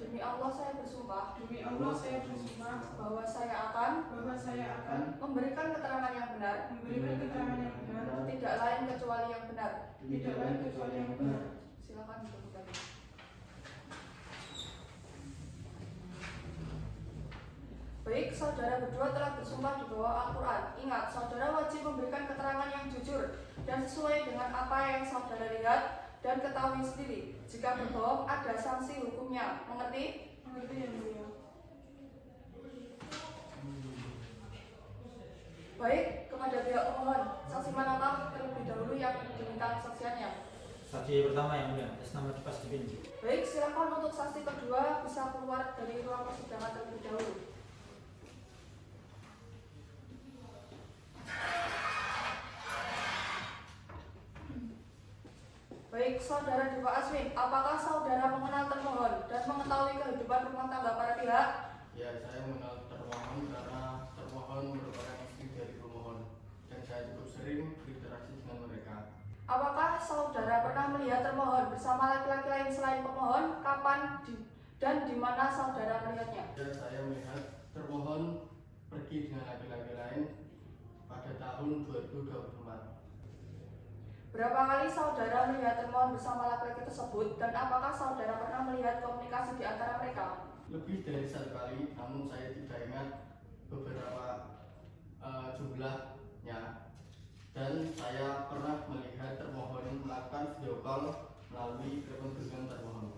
demi Allah saya bersumpah Demi Allah saya bersumpah bahwa saya akan bahwa saya akan memberikan keterangan yang benar, memberikan keterangan yang benar, tidak lain kecuali yang benar. tidak lain kecuali yang benar. Silakan untuk tadi. Baik, saudara berdua telah bersumpah di bawah Al-Quran. Ingat, saudara wajib memberikan keterangan yang jujur dan sesuai dengan apa yang saudara lihat dan ketahui sendiri. Jika berbohong, ada sanksi hukumnya. Mengerti? Mengerti yang mulia. Baik, kepada pihak pemohon, saksi manakah terlebih dahulu yang diminta kesaksiannya? Saksi pertama yang mulia, atas nama Dimas Dipinji. Baik, silakan untuk saksi kedua bisa keluar dari ruang persidangan terlebih dahulu. Baik, saudara Dewa Aswin, apakah saudara mengenal termohon dan mengetahui kehidupan rumah tangga para pihak? Ya, saya mengenal termohon karena termohon merupakan istri dari pemohon dan saya cukup sering berinteraksi dengan mereka. Apakah saudara pernah melihat termohon bersama laki-laki lain selain pemohon? Kapan dan di mana saudara melihatnya? Dan saya melihat termohon pergi dengan laki-laki lain pada tahun 2024. Berapa kali saudara melihat termohon bersama laki-laki tersebut dan apakah saudara pernah melihat komunikasi di antara mereka? Lebih dari 1 kali, namun saya tidak ingat beberapa jumlahnya. Dan saya pernah melihat termohon melakukan video call melalui telepon genggam termohon.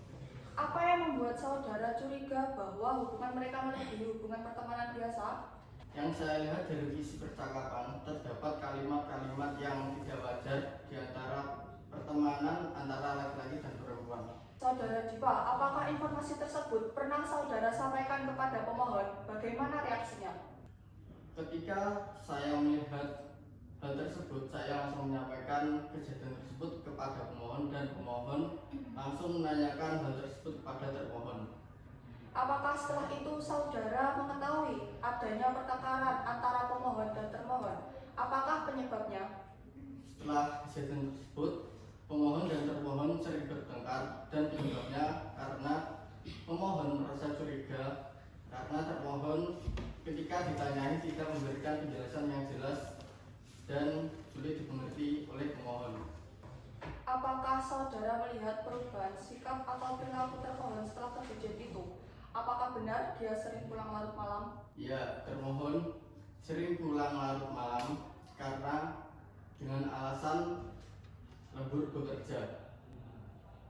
Apa yang membuat saudara curiga bahwa hubungan mereka melebihi hubungan pertemanan biasa? Yang saya lihat dari isi percakapan, terdapat kalimat-kalimat yang tidak wajar di antara pertemanan antara laki-laki dan perempuan. Saudara Dipa, apakah informasi tersebut pernah saudara sampaikan kepada pemohon? Bagaimana reaksinya? Ketika saya melihat hal tersebut, saya langsung menyampaikan kejadian tersebut kepada pemohon dan pemohon langsung menanyakan hal tersebut kepada termohon. Apakah setelah itu saudara mengetahui adanya pertengkaran antara pemohon dan termohon? Apakah penyebabnya? Setelah kejadian tersebut, pemohon dan termohon sering bertengkar dan penyebabnya karena pemohon merasa curiga karena termohon ketika ditanyai tidak memberikan penjelasan yang jelas dan sulit dimengerti oleh pemohon. Apakah saudara melihat perubahan sikap atau perilaku termohon setelah kejadian itu? Apakah benar dia sering pulang larut malam? Ya, termohon sering pulang larut malam karena dengan alasan lembur bekerja.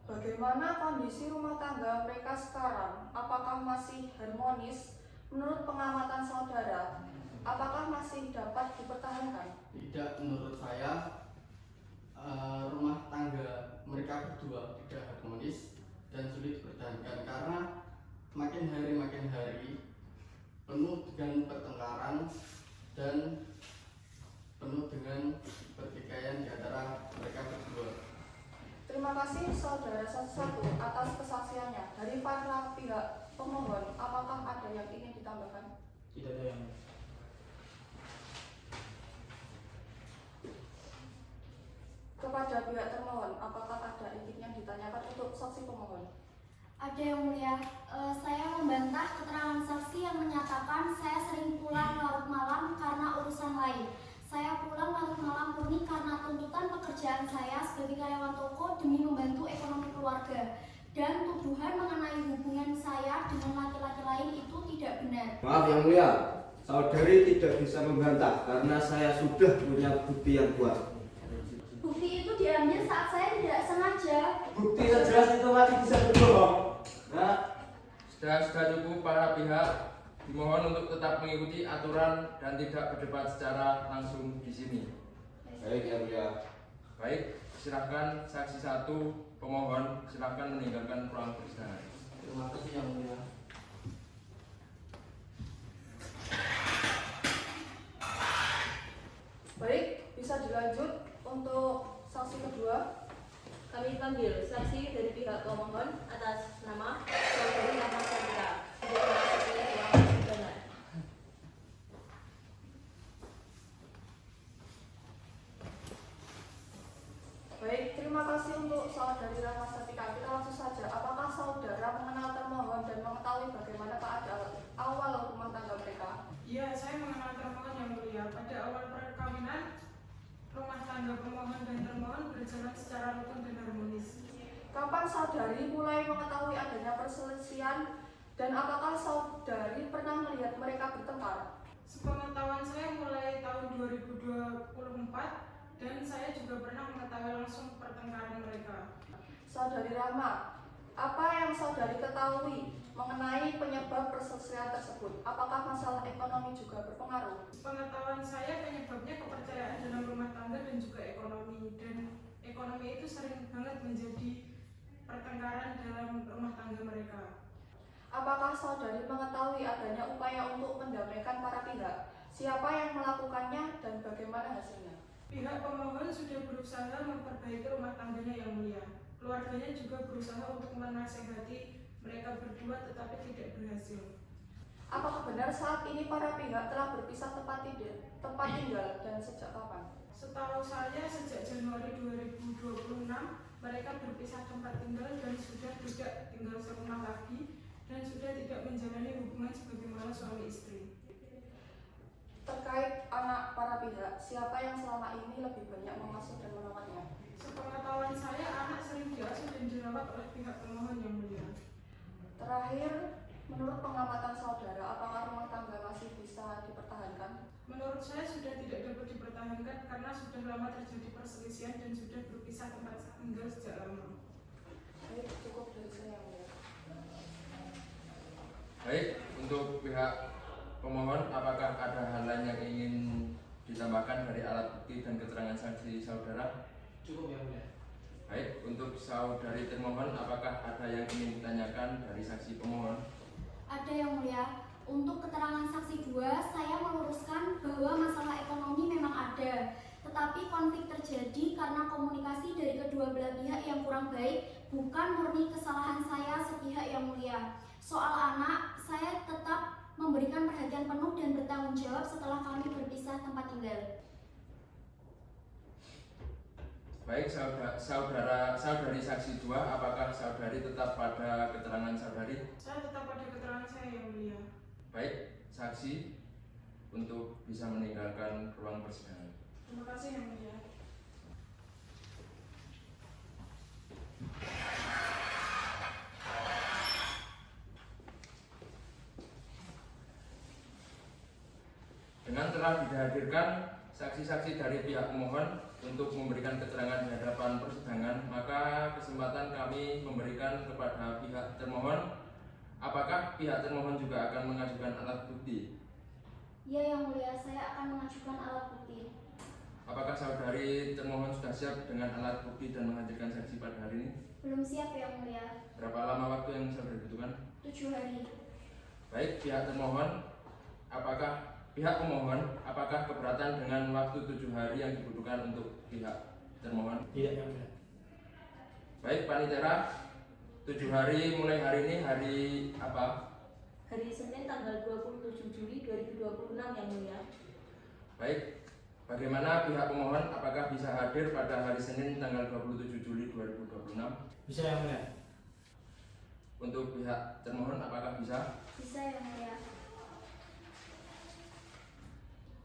Bagaimana kondisi rumah tangga mereka sekarang? Apakah masih harmonis? Menurut pengamatan saudara, apakah masih dapat dipertahankan? Tidak, menurut saya rumah tangga mereka berdua tidak harmonis dan sulit dipertahankan karena makin hari penuh dengan pertengkaran dan penuh dengan pertikaian di antara mereka berdua. Terima kasih saudara satu-satu atas kesaksiannya. Dari para pihak pemohon, apakah ada yang ingin ditambahkan? Tidak ada yang mulia. Kepada pihak termohon, apakah ada yang ditanyakan untuk saksi pemohon? Ada yang mulia, saya membantah keterangan saksi yang menyatakan saya sering pulang larut malam karena urusan lain. Saya pulang larut malam murni karena tuntutan pekerjaan saya sebagai karyawan toko demi membantu ekonomi keluarga. Dan tuduhan mengenai hubungan saya dengan laki-laki lain itu tidak benar. Maaf yang mulia, saudari tidak bisa membantah karena saya sudah punya bukti yang kuat. Bukti itu diambil saat saya tidak sengaja. Bukti yang jelas itu masih bisa berbohong. Nah, Sudah cukup para pihak dimohon untuk tetap mengikuti aturan dan tidak berdebat secara langsung di sini. Baik yang mulia. Baik, silakan saksi 1 pemohon silakan meninggalkan ruang persidangan. Terima kasih yang mulia. Baik, bisa dilanjut untuk saksi kedua. Kami panggil saksi dari pihak pemohon atas nama Saudari Rama Sandra untuk memasuki ruang persidangan. Baik, terima kasih untuk saudari Rama Satika. Kita langsung saja. Apakah saudara mengenal termohon dan mengetahui bagaimana keadaan awal rumah tangga mereka? Iya, saya mengenal termohon yang mulia. Pada awal perkawinan, rumah tangga pemohon dan termohon berjalan secara rukun dan harmonis. Kapan saudari mulai mengetahui adanya perselisihan dan apakah saudari pernah melihat mereka bertengkar? Sepengetahuan saya mulai tahun 2024 dan saya juga pernah mengetahui langsung pertengkaran mereka. Saudari Rama, apa yang saudari ketahui mengenai penyebab perselisihan tersebut? Apakah masalah ekonomi juga berpengaruh? Sepengetahuan saya penyebabnya kepercayaan dalam rumah tangga dan juga ekonomi. Dan ekonomi itu sering banget menjadi pertengkaran dalam rumah tangga mereka. Apakah saudari mengetahui adanya upaya untuk mendamaikan para pihak? Siapa yang melakukannya dan bagaimana hasilnya? Pihak pemohon sudah berusaha memperbaiki rumah tangganya yang mulia. Keluarganya juga berusaha untuk menasehati mereka berdua tetapi tidak berhasil. Apakah benar saat ini para pihak telah berpisah tempat tinggal dan sejak kapan? Setahu saya sejak Januari 2026 mereka berpisah tempat tinggal dan sudah tidak tinggal serumah lagi dan sudah tidak menjalani hubungan sebagaimana suami istri. Terkait anak para pihak, siapa yang selama ini lebih banyak mengasuh dan merawatnya? Sepengetahuan saya anak sering diasuh dan dirawat oleh pihak pemohon yang mulia. Terakhir, menurut pengamatan saudara, apakah rumah tangga masih bisa dipertahankan? Menurut saya sudah tidak dapat dipertahankan karena sudah lama terjadi perselisihan dan sudah berpisah tempat tinggal sejak lama. Baik, cukup dari saya yang mulia. Baik, untuk pihak pemohon apakah ada hal lain yang ingin ditambahkan dari alat bukti dan keterangan saksi saudara? cukup yang mulia. Baik, untuk saudari termohon apakah ada yang ingin ditanyakan dari saksi pemohon? Ada yang mulia, untuk keterangan saksi 2, saya meluruskan bahwa masalah ekonomi memang ada, tetapi konflik terjadi karena komunikasi dari kedua belah pihak yang kurang baik, bukan murni kesalahan saya sepihak yang mulia. Soal anak, saya tetap memberikan perhatian penuh dan bertanggung jawab setelah kami berpisah tempat tinggal. Baik, saudari saksi 2, apakah saudari tetap pada keterangan saudari? Saya tetap pada keterangan saya yang mulia. Baik, saksi untuk bisa meninggalkan ruang persidangan. Terima kasih yang mulia. Dengan telah dihadirkan saksi-saksi dari pihak pemohon untuk memberikan keterangan di hadapan persidangan, maka kesempatan kami memberikan kepada pihak termohon. Apakah pihak termohon juga akan mengajukan alat bukti? Ya yang mulia, saya akan mengajukan alat bukti. Apakah saudari termohon sudah siap dengan alat bukti dan menghadirkan saksi pada hari ini? Belum siap yang mulia. Berapa lama waktu yang saudari butuhkan? 7 hari. Baik, pihak termohon, apakah pihak pemohon, apakah keberatan dengan waktu 7 hari yang dibutuhkan untuk pihak termohon? Tidak, Yang Mulia. Baik, Panitera, 7 hari mulai hari ini hari apa? Hari Senin tanggal 27 Juli 2026 Yang Mulia. Baik, bagaimana pihak pemohon apakah bisa hadir pada hari Senin tanggal 27 Juli 2026? Bisa, Yang Mulia. Untuk pihak termohon apakah bisa? Bisa Yang Mulia.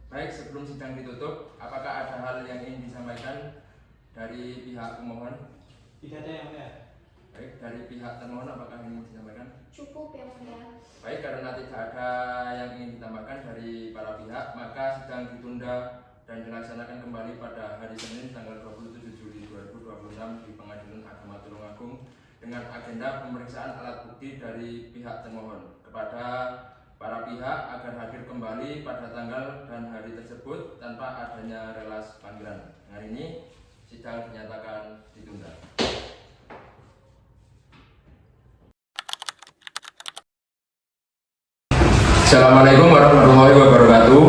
Baik, sebelum sidang ditutup, apakah ada hal yang ingin disampaikan dari pihak pemohon? Tidak ada, Yang Mulia. Baik, dari pihak termohon apakah ingin disampaikan? Cukup Yang Mulia. Baik, karena tidak ada yang ingin ditambahkan dari para pihak, maka sidang ditunda dan dilaksanakan kembali pada hari Senin tanggal 27 Juli 2026 di Pengadilan Agama Tulungagung dengan agenda pemeriksaan alat bukti dari pihak termohon kepada para pihak agar hadir kembali pada tanggal dan hari tersebut tanpa adanya relas panggilan. Hari ini sidang dinyatakan ditunda. Assalamualaikum warahmatullahi wabarakatuh.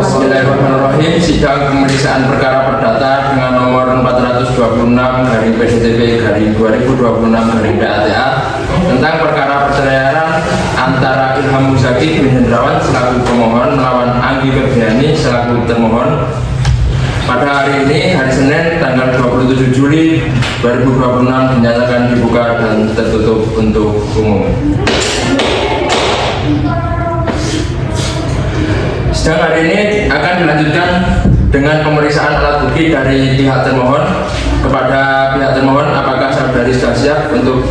Bismillahirrahmanirrahim. Sidang pemeriksaan perkara perdata dengan nomor 426/PDTP/2026/PATA tentang perkara perceraian antara Ilham Muzaki bin Hendrawan selaku pemohon melawan Anggi Febriani selaku termohon pada hari ini, hari Senin tanggal 27 Juli 2026 dinyatakan dibuka dan tertutup untuk umum. Sidang hari ini akan dilanjutkan dengan pemeriksaan alat bukti dari pihak termohon kepada pihak termohon. Apakah saudari sudah siap untuk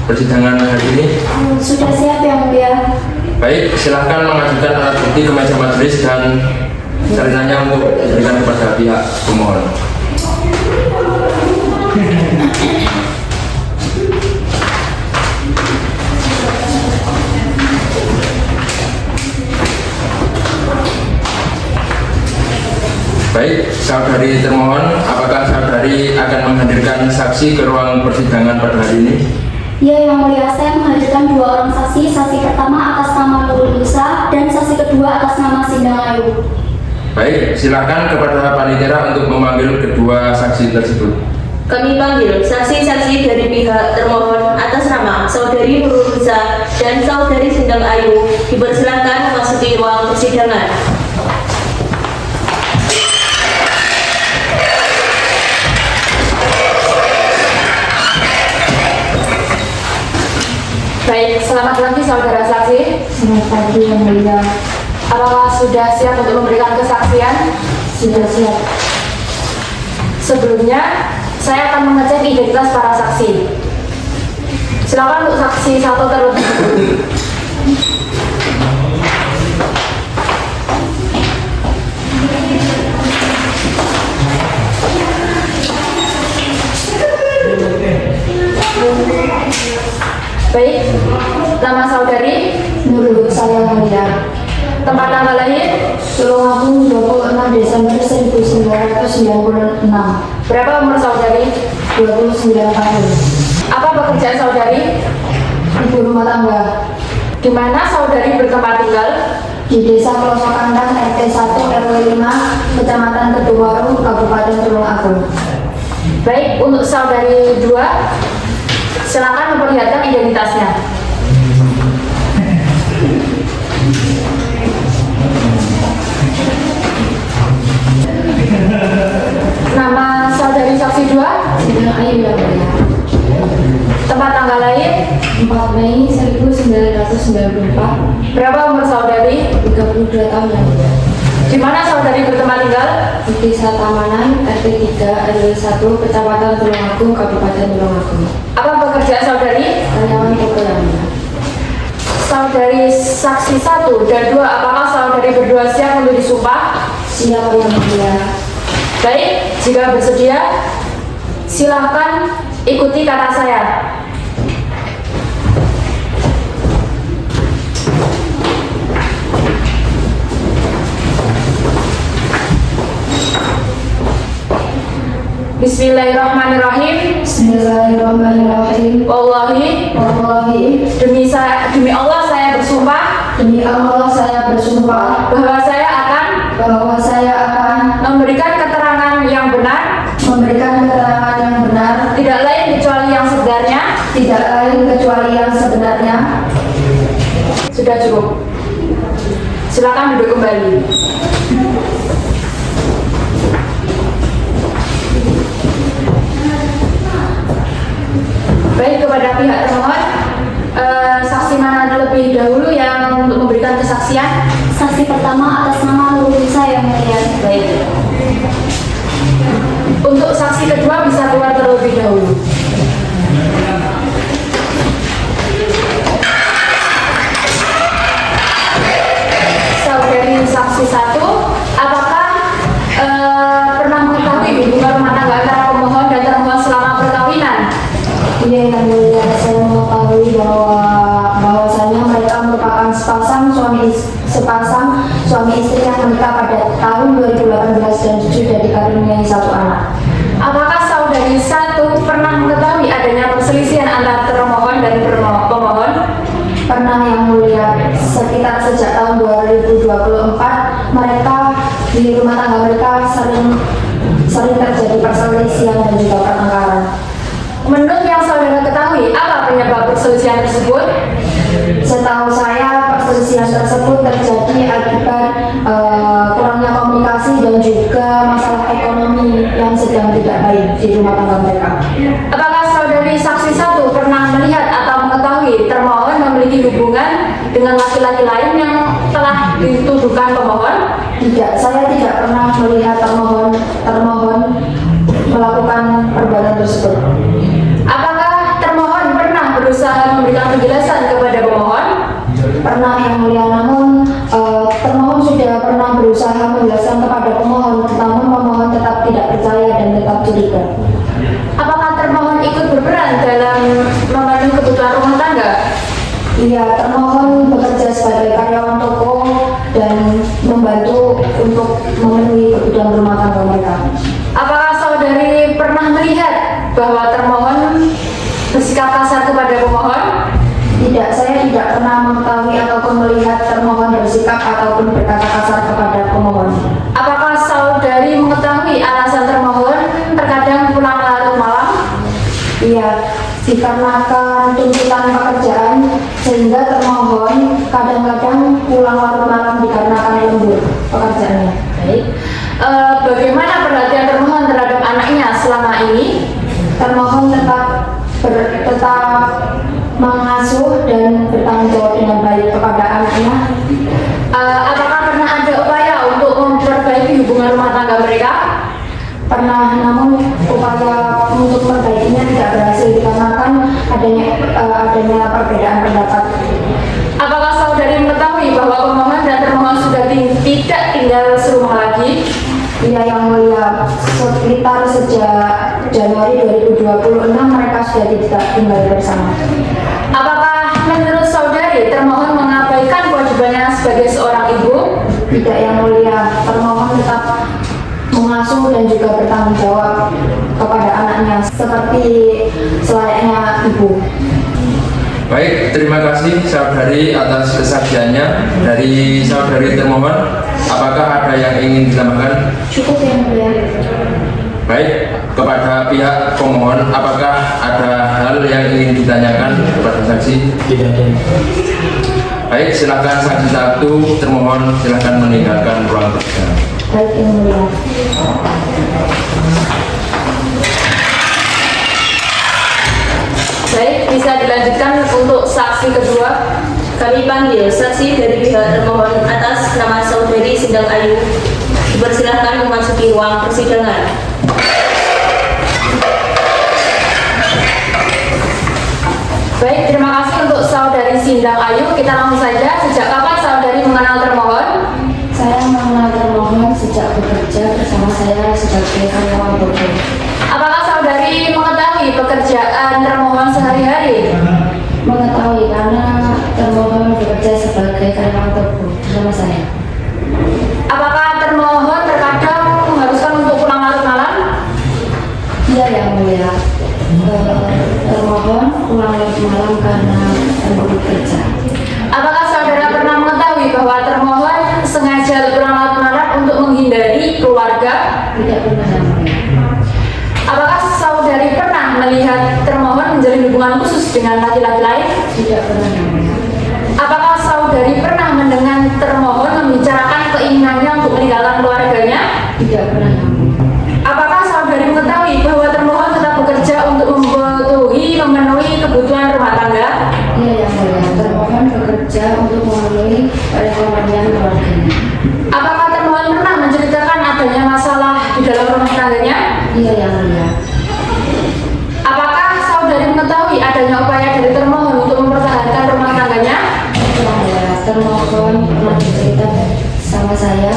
persidangan hari ini? Sudah siap Yang Mulia. Baik, silahkan mengajukan alat bukti ke meja majelis dan salinannya untuk diberikan kepada pihak pemohon. Baik, saudari termohon, apakah saudari akan menghadirkan saksi ke ruang persidangan pada hari ini? Ya Yang Mulia, saya menghadirkan 2 orang saksi. Saksi pertama atas nama Nurul Nisa dan saksi kedua atas nama Sindang Ayu. Baik, silakan kepada Panitera untuk memanggil kedua saksi tersebut. Kami panggil saksi-saksi dari pihak termohon atas nama Saudari Nurul Nisa dan Saudari Sindang Ayu dipersilakan memasuki ruang persidangan. Baik, selamat pagi saudara saksi. Selamat pagi Yang Mulia. Apakah sudah siap untuk memberikan kesaksian? Sudah siap. Sebelumnya, saya akan mengecek identitas para saksi. Silakan untuk saksi 1 terlebih dahulu. Baik, nama saudari Nurul Nisa Yang Mulia. tempat tanggal lahir, Tulungagung 26 Desember 1996. berapa umur saudari, 29 tahun. apa pekerjaan saudari, Ibu rumah tangga. di mana saudari bertempat tinggal, Di Desa Pelosok Kandang RT 1 RW 5 Kecamatan Kedungwaru Kabupaten Tulungagung. Baik, untuk saudari 2, silakan memperlihatkan identitasnya. Nama saudari saksi 2, Sindang Ayu Yang Mulia. tempat tanggal lahir, 4 Mei 1994. berapa umur saudari, 32 tahun Yang Mulia. di mana saudari bertempat tinggal, Di Desa Tamanan RT 3 RW 1 Kecamatan Tulungagung Kabupaten Tulungagung. apa pekerjaan saudari, Karyawan toko Yang Mulia. saudari saksi 1 dan 2, apakah saudari berdua siap untuk disumpah? Siap Yang Mulia. Baik, jika bersedia, silahkan ikuti kata saya. Bismillahirrahmanirrahim. Bismillahirrahmanirrahim. Wallahi, Wallahi, demi Allah saya bersumpah Demi Allah saya bersumpah bahwa saya akan memberikan keterangan yang benar, tidak lain kecuali yang sebenarnya. Sudah cukup. Silakan duduk kembali. Baik, kepada pihak termohon, saksi mana terlebih dahulu yang untuk memberikan kesaksian? Saksi pertama atas nama Nurul Nisa yang mulia. Baik. Untuk saksi kedua bisa keluar terlebih dahulu. Saudari saksi 1, apakah pernah mengetahui hubungan rumah tangga antara pemohon dan termohon selama perkawinan? Iya yang mulia, saya mengetahui bahwasanya mereka merupakan sepasang suami istri yang menikah pada tahun 2018 dan sudah dikaruniai 1 anak. Apakah saudari 1 pernah mengetahui adanya perselisihan antara termohon dan pemohon? Pernah yang mulia, sekitar sejak tahun 2024 mereka di rumah tangga mereka sering terjadi perselisihan dan juga pertengkaran. Menurut yang saudara ketahui, apa penyebab perselisihan tersebut? Setahu saya perselisihan tersebut terjadi akibat kurangnya komunikasi dan juga masalah ekonomi yang sedang tidak baik di rumah tangga mereka. Apakah saudari saksi 1 pernah melihat atau mengetahui termohon memiliki hubungan dengan laki-laki lain yang telah dituduhkan pemohon? Tidak, saya tidak pernah melihat termohon melakukan perbuatan tersebut. Apakah termohon pernah berusaha memberikan penjelasan kepada pemohon? Pernah yang mulia, namun termohon sudah pernah berusaha menjelaskan kepada pemohon, namun pemohon tetap tidak percaya dan tetap curiga. Apakah termohon ikut berperan dalam memenuhi kebutuhan rumah tangga? Iya, termohon bekerja sebagai karyawan toko dan membantu untuk memenuhi kebutuhan rumah tangga mereka. Apakah saudari pernah melihat bahwa termohon bersikap kasar kepada pemohon? Tidak, saya tidak pernah mengetahui ataupun melihat termohon bersikap ataupun berkata kasar kepada pemohon. Apakah saudari mengetahui alasan termohon terkadang pulang larut malam? Iya, dikarenakan tuntutan pekerjaan sehingga termohon kadang-kadang pulang larut malam dikarenakan lembur pekerjaannya. Baik. Bagaimana perhatian termohon terhadap anaknya selama ini? Termohon tetap mengasuh dan bertanggung jawab dengan baik kepada anaknya. Apakah pernah ada upaya untuk memperbaiki hubungan rumah tangga mereka? Pernah, namun upaya untuk memperbaikinya tidak berhasil dikarenakan adanya perbedaan pendapat. Apakah saudari mengetahui bahwa pemohon dan termohon sudah tidak tinggal serumah lagi? Iya yang mulia, sekitar sejak Januari 2026 mereka sudah tidak tinggal bersama. Apakah menurut saudari termohon mengabaikan kewajibannya sebagai seorang ibu? Tidak yang mulia, termohon tetap mengasuh dan juga bertanggung jawab kepada anaknya seperti selayaknya ibu. Baik, terima kasih saudari atas kesaksiannya. Dari saudari termohon, apakah ada yang ingin ditambahkan? Cukup yang mulia. Baik, kepada pihak pemohon, apakah ada hal yang ingin ditanyakan kepada saksi? Tidak ada. Baik, silakan saksi 1 termohon silakan meninggalkan ruang persidangan. Baik yang mulia. Baik, bisa dilanjutkan untuk saksi kedua. Kami panggil saksi dari pihak termohon atas nama saudari Sindang Ayu. Dipersilahkan memasuki ruang persidangan. Baik, terima kasih untuk saudari Sindang Ayu. Kita langsung saja. Sejak kapan saudari mengenal termohon? Saya mengenal termohon sejak bekerja bersama saya sebagai karyawan toko. Apakah saudari mengetahui pekerjaan termohon sehari-hari? Mengetahui karena termohon bekerja sebagai karyawan toko bersama saya. Apakah termohon terkadang mengharuskan untuk pulang larut malam? Iya yang mulia. Termohon pulang larut malam karena bekerja. Apakah saudara pernah mengetahui dengan laki-laki lain? Tidak pernah yang mulia. Apakah saudari pernah mendengar termohon membicarakan keinginannya untuk meninggalkan keluarganya? Tidak pernah yang mulia. Apakah saudari mengetahui bahwa termohon tetap bekerja untuk memenuhi kebutuhan rumah tangga? Iya yang mulia. Termohon bekerja untuk memenuhi perekonomian keluarganya. Apakah termohon pernah menceritakan adanya masalah di dalam rumah tangganya? Iya yang mulia. Apakah saudari mengetahui adanya upaya dari termohon untuk mempertahankan rumah tangganya? Yang mulia. Termohon pernah bercerita sama saya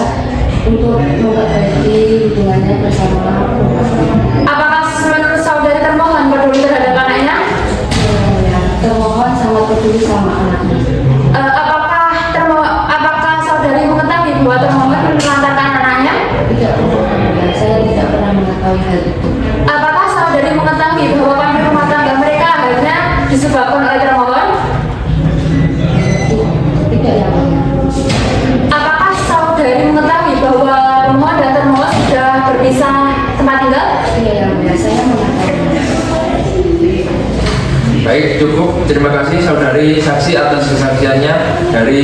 untuk memperbaiki hubungannya bersama rumah tangga. Apakah menurut saudari termohon peduli terhadap anaknya? Yang mulia. Termohon sangat peduli sama anaknya. Apakah saudari mengetahui bahwa termohon menelantarkan anaknya? Tidak pernah yang mulia. Saya tidak pernah mengetahui hal itu. Apakah saudari mengetahui bahwa konflik rumah tangga mereka hanya disebabkan oleh termohon? Tidak yang mulia. Apakah saudari mengetahui bahwa termohon dan termohon sudah berpisah tempat tinggal? Iya yang mulia. Saya mengetahui. Baik, cukup. Terima kasih saudari saksi atas kesaksiannya. Dari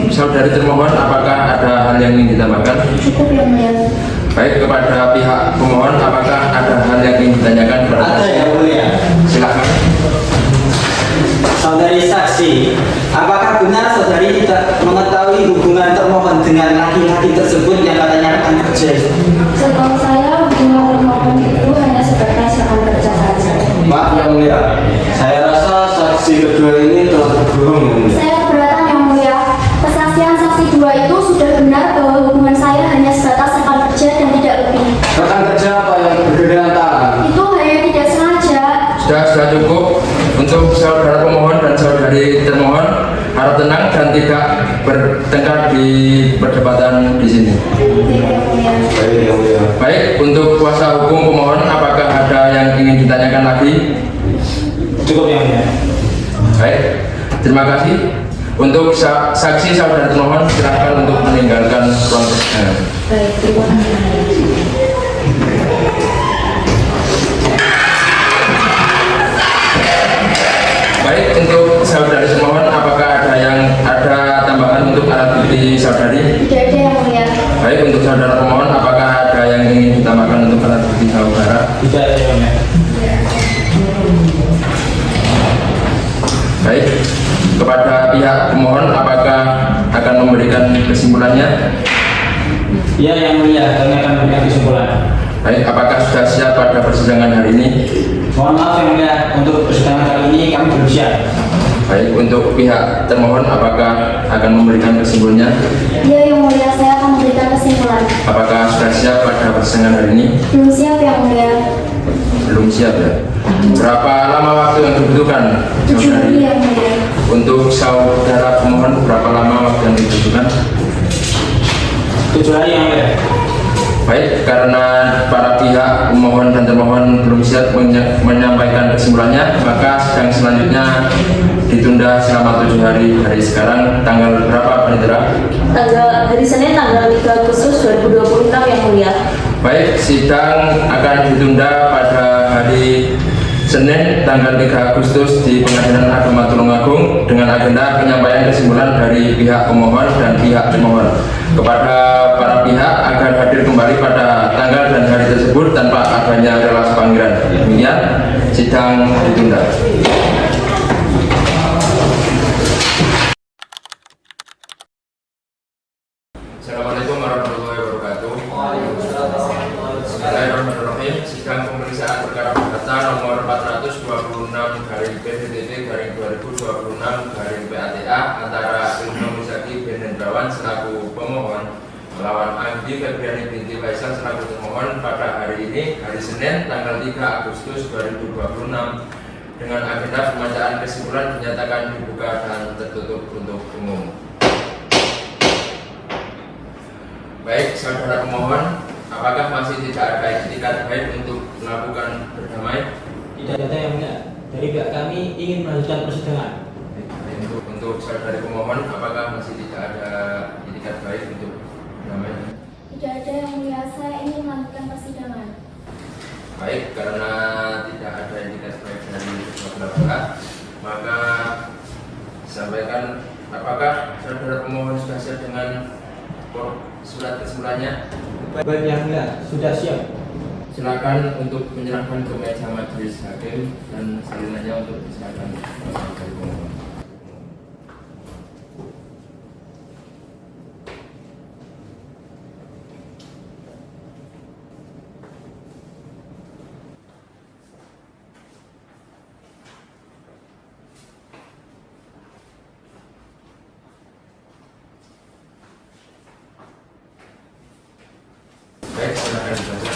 saudari termohon, apakah ada hal yang ingin ditambahkan? Cukup yang mulia. Baik, kepada pihak pemohon, apakah ada hal yang ingin ditanyakan kepada Ada saksi? yang mulia. Silakan. Saudari saksi, apakah benar saudari tidak mengetahui hubungan termohon dengan laki-laki tersebut yang katanya akan kerja? Setahu saya hubungan termohon itu hanya sebatas rekan kerja saja. Maaf yang mulia, saya rasa saksi kedua ini telah berbohong yang mulia. Saya keberatan yang mulia. Kesaksian saksi dua itu sudah benar bahwa hubungan saya hanya sebatas rekan kerja dan tidak lebih. Rekan kerja apa yang bergedean tangan? Itu hanya tidak sengaja. Sudah cukup. Untuk saudara pemohon dan saudari termohon, harap tenang dan tidak bertengkar di perdebatan di sini. Baik yang mulia. Baik, untuk kuasa hukum pemohon, apakah ada yang ingin ditanyakan lagi? Cukup yang mulia. Baik, terima kasih. Untuk saksi saudara termohon, silakan untuk meninggalkan ruang persidangan. Baik, terima kasih. Baik, untuk saudari termohon, apakah ada tambahan untuk alat bukti saudari? Tidak ada yang mulia. Baik, untuk saudara pemohon, apakah ada yang ingin ditambahkan untuk alat bukti saudara? Tidak ada yang mulia. Baik, kepada pihak pemohon, apakah akan memberikan kesimpulannya? Ya yang mulia, kami akan memberikan kesimpulan. Baik, apakah sudah siap pada persidangan hari ini? Mohon maaf yang mulia, untuk persidangan kali ini kami belum siap. Baik, untuk pihak termohon, apakah akan memberikan kesimpulannya? Iya yang mulia, saya akan memberikan kesimpulan. Apakah sudah siap pada persidangan hari ini? Belum siap yang mulia. Belum siap ya? Berapa lama waktu yang dibutuhkan? 7 hari yang mulia. Untuk saudara pemohon, berapa lama waktu yang dibutuhkan? 7 hari yang mulia. Baik, karena para pihak pemohon dan termohon belum siap menyampaikan kesimpulannya, maka sidang selanjutnya ditunda selama 7 hari dari sekarang. Tanggal berapa, Panitera? Hari Senin tanggal 3 Agustus 2026 yang mulia. Baik, sidang akan ditunda pada hari Senin tanggal 3 Agustus di Pengadilan Agama Tulungagung dengan agenda penyampaian kesimpulan dari pihak pemohon dan pihak termohon kepada para pihak agar hadir kembali pada tanggal dan hari tersebut tanpa adanya relasi panggilan. Demikian, sidang ditunda. Assalamualaikum warahmatullahi wabarakatuh. Bismillahirrahmanirrahim. Sidang pemeriksaan perkara perdata nomor 426/2006/2026/PATA antara Ilmu Muzaki bin Hendrawan selaku pemohon melawan Anggi Febriani binti Faisal selaku termohon pada hari ini, hari Senin tanggal 3 Agustus 2026 dengan agenda pembacaan kesimpulan dinyatakan dibuka dan tertutup untuk umum. Baik, saudara pemohon, apakah masih tidak ada itikat baik untuk melakukan berdamai? Tidak ada yang mulia. Dari pihak kami ingin melanjutkan persidangan. Untuk saudari pemohon, apakah masih tidak ada itikat baik untuk berdamai? Tidak ada yang mulia, saya ingin melanjutkan persidangan. Baik, karena tidak ada itikat baik dari kedua belah pihak, Maka sampaikan, apakah saudara pemohon sudah siap dengan surat kesimpulannya? Baik yang mulia, sudah siap. Silakan untuk menyerahkan ke meja majelis hakim dan salinannya untuk diserahkan dari pemohon. Baik, silakan dibaca.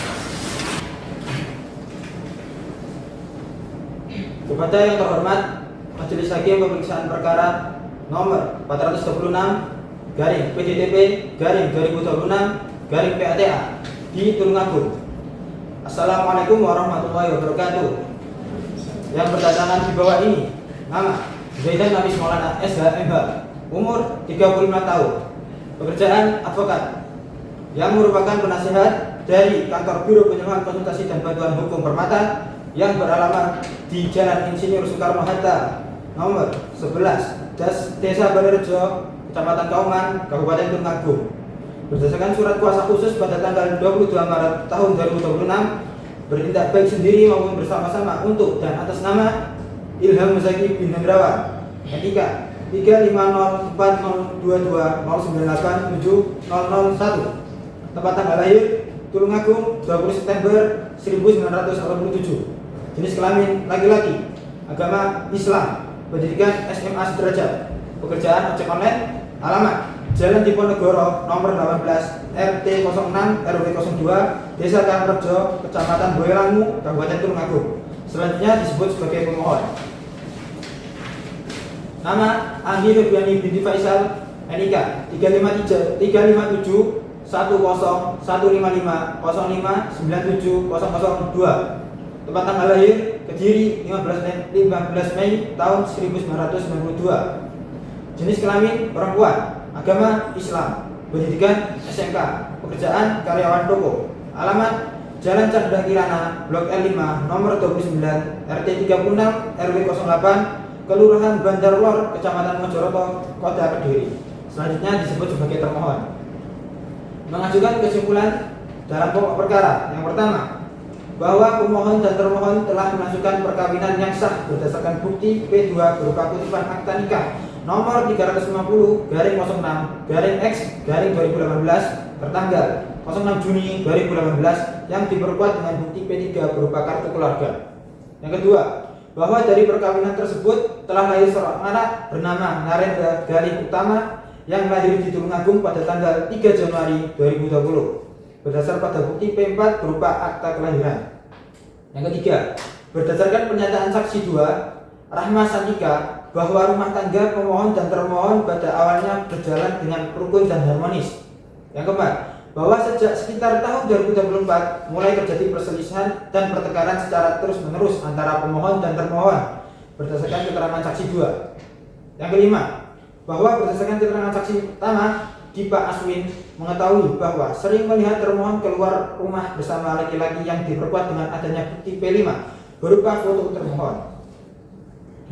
Kepada yang terhormat Majelis Hakim Pemeriksaan Perkara nomor 426 garing PDTP garing 2026 garing PATA di Tulungagung. Assalamualaikum warahmatullahi wabarakatuh. Yang berdatangan di bawah ini nama Zaidan Nafis Maulana SH.MH, umur 35 tahun, pekerjaan advokat, yang merupakan penasihat dari Kantor Biro Penyuluhan Konsultasi dan Bantuan Hukum Permata yang beralamat di Jalan Insinyur Soekarno-Hatta nomor 11 Desa Balerejo, Kecamatan Kauman, Kabupaten Tulungagung. Berdasarkan surat kuasa khusus pada tanggal 22 Maret tahun 2026, bertindak baik sendiri maupun bersama-sama untuk dan atas nama Ilham Muzaki bin Hendrawan, NIK 3502209870001, tempat tanggal lahir Tulungagung 20 September 1987, jenis kelamin laki-laki, agama Islam, pendidikan SMA sederajat, pekerjaan ojek online, alamat Jalan Diponegoro nomor 18 RT 06 RW 02 Desa Karangrejo, Kecamatan Boyolali, Kabupaten Tulungagung. Selanjutnya disebut sebagai pemohon. Nama Andi Febriani binti Faisal, NIK 357 101550597002, tempat tanggal lahir Kediri 15 Mei tahun 1992, jenis kelamin perempuan, agama Islam, pendidikan SMK, pekerjaan karyawan toko, alamat Jalan Chandra Kirana Blok L5 nomor 29 RT 36 RW 08 Kelurahan Bandar Lor, Kecamatan Mojoroto, Kota Kediri. Selanjutnya disebut sebagai termohon. Mengajukan kesimpulan dalam pokok perkara. Yang pertama, bahwa pemohon dan termohon telah melangsungkan perkawinan yang sah berdasarkan bukti P2 berupa kutipan akta nikah nomor 350-X-2018 tertanggal 06 Juni 2018 yang diperkuat dengan bukti P3 berupa kartu keluarga. Yang kedua, bahwa dari perkawinan tersebut telah lahir seorang anak bernama Narendra Gali Utama yang lahir di Tulungagung pada tanggal 3 Januari 2020 berdasar pada bukti P4 berupa akta kelahiran. Yang ketiga, berdasarkan pernyataan saksi 2 Rahma Santika bahwa rumah tangga pemohon dan termohon pada awalnya berjalan dengan rukun dan harmonis. Yang keempat, bahwa sejak sekitar tahun 2024 mulai terjadi perselisihan dan pertengkaran secara terus-menerus antara pemohon dan termohon berdasarkan keterangan saksi 2. Yang kelima, bahwa berdasarkan keterangan saksi pertama, Dipa Aswin mengetahui bahwa sering melihat termohon keluar rumah bersama laki-laki yang diperkuat dengan adanya bukti P5 berupa foto termohon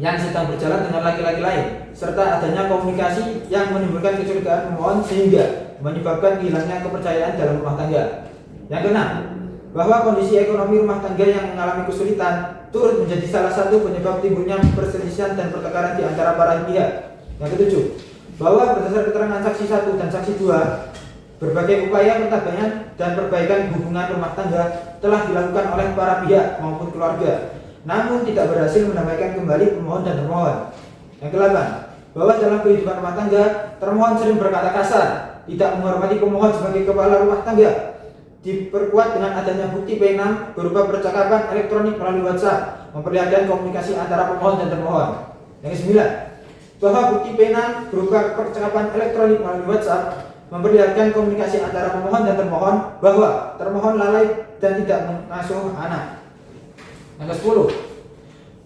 yang sedang berjalan dengan laki-laki lain, serta adanya komunikasi yang menimbulkan kecurigaan pemohon sehingga menyebabkan hilangnya kepercayaan dalam rumah tangga. Yang keenam, bahwa kondisi ekonomi rumah tangga yang mengalami kesulitan turut menjadi salah satu penyebab timbulnya perselisihan dan pertengkaran di antara para pihak. Yang ketujuh, bahwa berdasar keterangan saksi 1 dan saksi 2, berbagai upaya pentabbangan dan perbaikan hubungan rumah tangga telah dilakukan oleh para pihak maupun keluarga, namun tidak berhasil mendamaikan kembali pemohon dan termohon. Yang ke-8, bahwa dalam kehidupan rumah tangga, termohon sering berkata kasar, tidak menghormati pemohon sebagai kepala rumah tangga, diperkuat dengan adanya bukti P6 berupa percakapan elektronik melalui WhatsApp, memperlihatkan komunikasi antara pemohon dan termohon. Yang ke-9, bahwa bukti P6 berupa percakapan elektronik melalui WhatsApp memperlihatkan komunikasi antara pemohon dan termohon bahwa termohon lalai dan tidak mengasuh anak. Yang ke-10,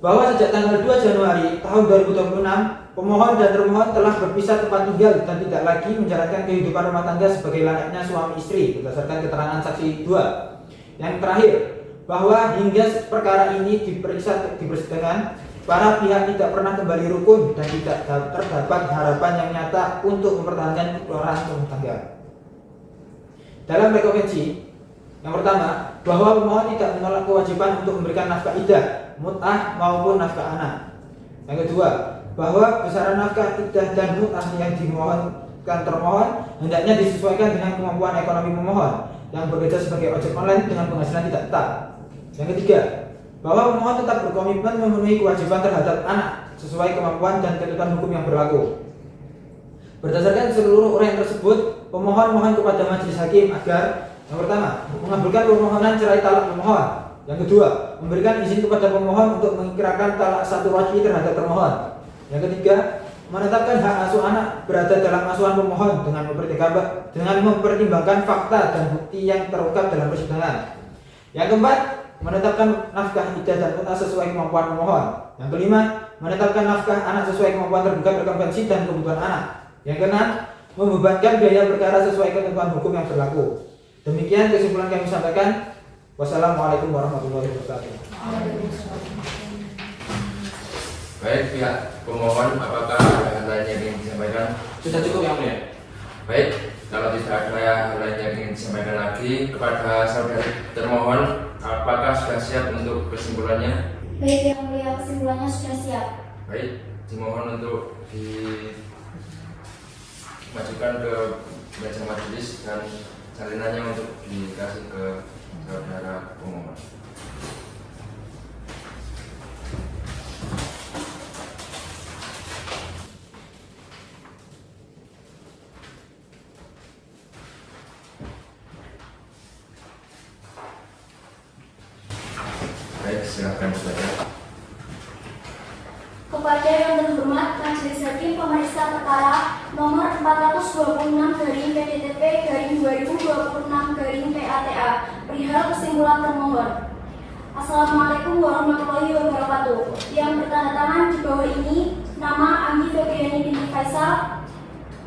bahwa sejak tanggal 2 Januari tahun 2026 pemohon dan termohon telah berpisah tempat tinggal dan tidak lagi menjalankan kehidupan rumah tangga sebagai layaknya suami istri berdasarkan keterangan saksi 2. Yang terakhir, bahwa hingga perkara ini diperiksa di persidangan para pihak tidak pernah kembali rukun dan tidak terdapat harapan yang nyata untuk mempertahankan kekeluargaan rumah tangga. Dalam rekomendasi yang pertama, bahwa pemohon tidak menolak kewajiban untuk memberikan nafkah iddah, mut'ah maupun nafkah anak. Yang kedua, bahwa besaran nafkah iddah dan mut'ah yang dimohonkan termohon hendaknya disesuaikan dengan kemampuan ekonomi pemohon yang bekerja sebagai ojek online dengan penghasilan tidak tetap. Yang ketiga, bahwa pemohon tetap berkomitmen memenuhi kewajiban terhadap anak sesuai kemampuan dan ketentuan hukum yang berlaku. Berdasarkan seluruh uraian tersebut, pemohon mohon kepada majelis hakim agar yang pertama, mengabulkan permohonan cerai talak pemohon. Yang kedua, memberikan izin kepada pemohon untuk mengikrarkan talak satu wajib terhadap termohon. Yang ketiga, menetapkan hak asuh anak berada dalam asuhan pemohon dengan mempertimbangkan fakta dan bukti yang terungkap dalam persidangan. Yang keempat, menetapkan nafkah iddah dan mut'ah sesuai kemampuan pemohon. Yang kelima, menetapkan nafkah anak sesuai kemampuan tergugat rekompensi dan kebutuhan anak. Yang keenam, membebankan biaya perkara sesuai ketentuan hukum yang berlaku. Demikian kesimpulan kami sampaikan. Wassalamualaikum warahmatullahi wabarakatuh. Baik, pihak pemohon, apakah ada hal lain yang ingin disampaikan? Sudah cukup yang mulia. Baik, kalau tidak ada hal lain yang ingin disampaikan lagi kepada saudari termohon, apakah sudah siap untuk kesimpulannya? Baik yang mulia, kesimpulannya sudah siap. Baik, dimohon untuk dimajukan ke meja majelis dan salinannya untuk dikasih ke saudara pemohon. Baik, silakan saudara. Kepada yang terhormat Majelis Hakim Pemeriksa Perkara nomor 426/PDTP/2026/PATA perihal kesimpulan termohon. Assalamualaikum warahmatullahi wabarakatuh. Yang bertanda tangan di bawah ini nama Anggi Febriani binti Faisal,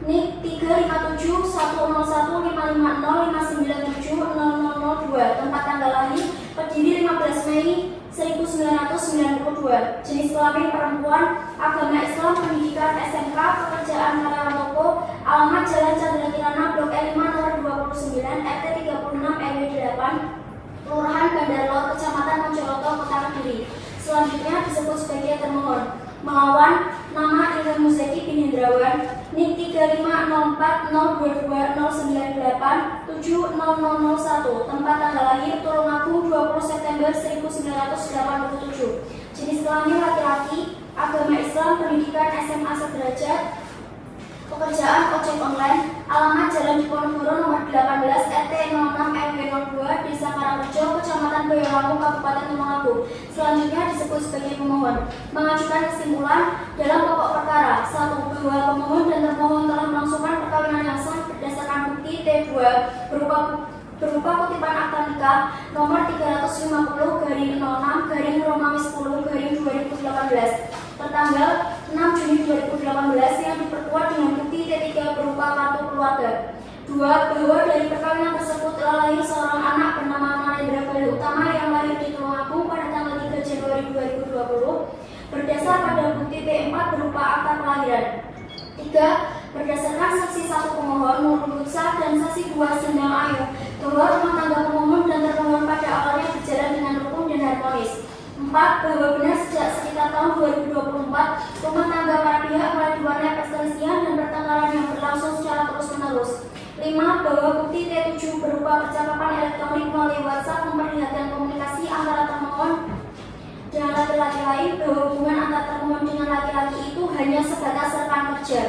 NIK 35710155059700002, tempat tanggal lahir Kediri 15 Mei 1992, jenis kelamin perempuan, agama Islam, pendidikan SMK, pekerjaan karyawan toko, alamat Jalan Chandra Kirana, Blok E5 nomor 29, RT 36 RW 8, Kelurahan Bandar Laut, Kecamatan Moncoloto, Kota Kediri. Selanjutnya disebut sebagai termohon. Melawan nama Ilham Muzaki bin Hendrawan, NIK 3504029870001, tempat tanggal lahir Tulungagung 20 September 1987, jenis kelamin laki-laki, agama Islam, pendidikan SMA sederajat, pekerjaan ojek online, alamat Jalan Diponegoro nomor 18 RT 06 RW 02 Desa Karangrejo, Kecamatan Boyolali, Kabupaten Tulungagung. Selanjutnya disebut sebagai pemohon. Mengajukan kesimpulan dalam pokok perkara. 1. Bahwa pemohon dan termohon telah melangsungkan perkawinan yang sah berdasarkan bukti T2 berupa kutipan akta nikah nomor 350/06/Romawi 10/2018 tertanggal 6 Juni 2018 yang diperkuat dengan bukti T3 berupa kartu keluarga. 2. Bahwa dari perkawinan tersebut telah lahir seorang anak bernama Narendra Gali Utama yang lahir di Tulungagung pada tanggal 3 Januari 2020 berdasar pada bukti T4 berupa akta kelahiran. 3. Berdasarkan saksi 1 pemohon Nurul Hutsa dan saksi 2 Sendang Ayu bahwa rumah tangga pemohon dan termohon pada awalnya berjalan dengan rukun dan harmonis. 4. Bahwa benar sejak sekitar tahun 2024 rumah tangga para pihak mulai diwarnai perselisihan dan pertengkaran yang berlangsung secara terus-menerus. 5. Bahwa bukti T7 berupa percakapan elektronik melalui WhatsApp memperlihatkan komunikasi antara termohon dengan laki-laki lain, bahwa hubungan antara termohon dengan laki-laki itu hanya sebatas rekan kerja.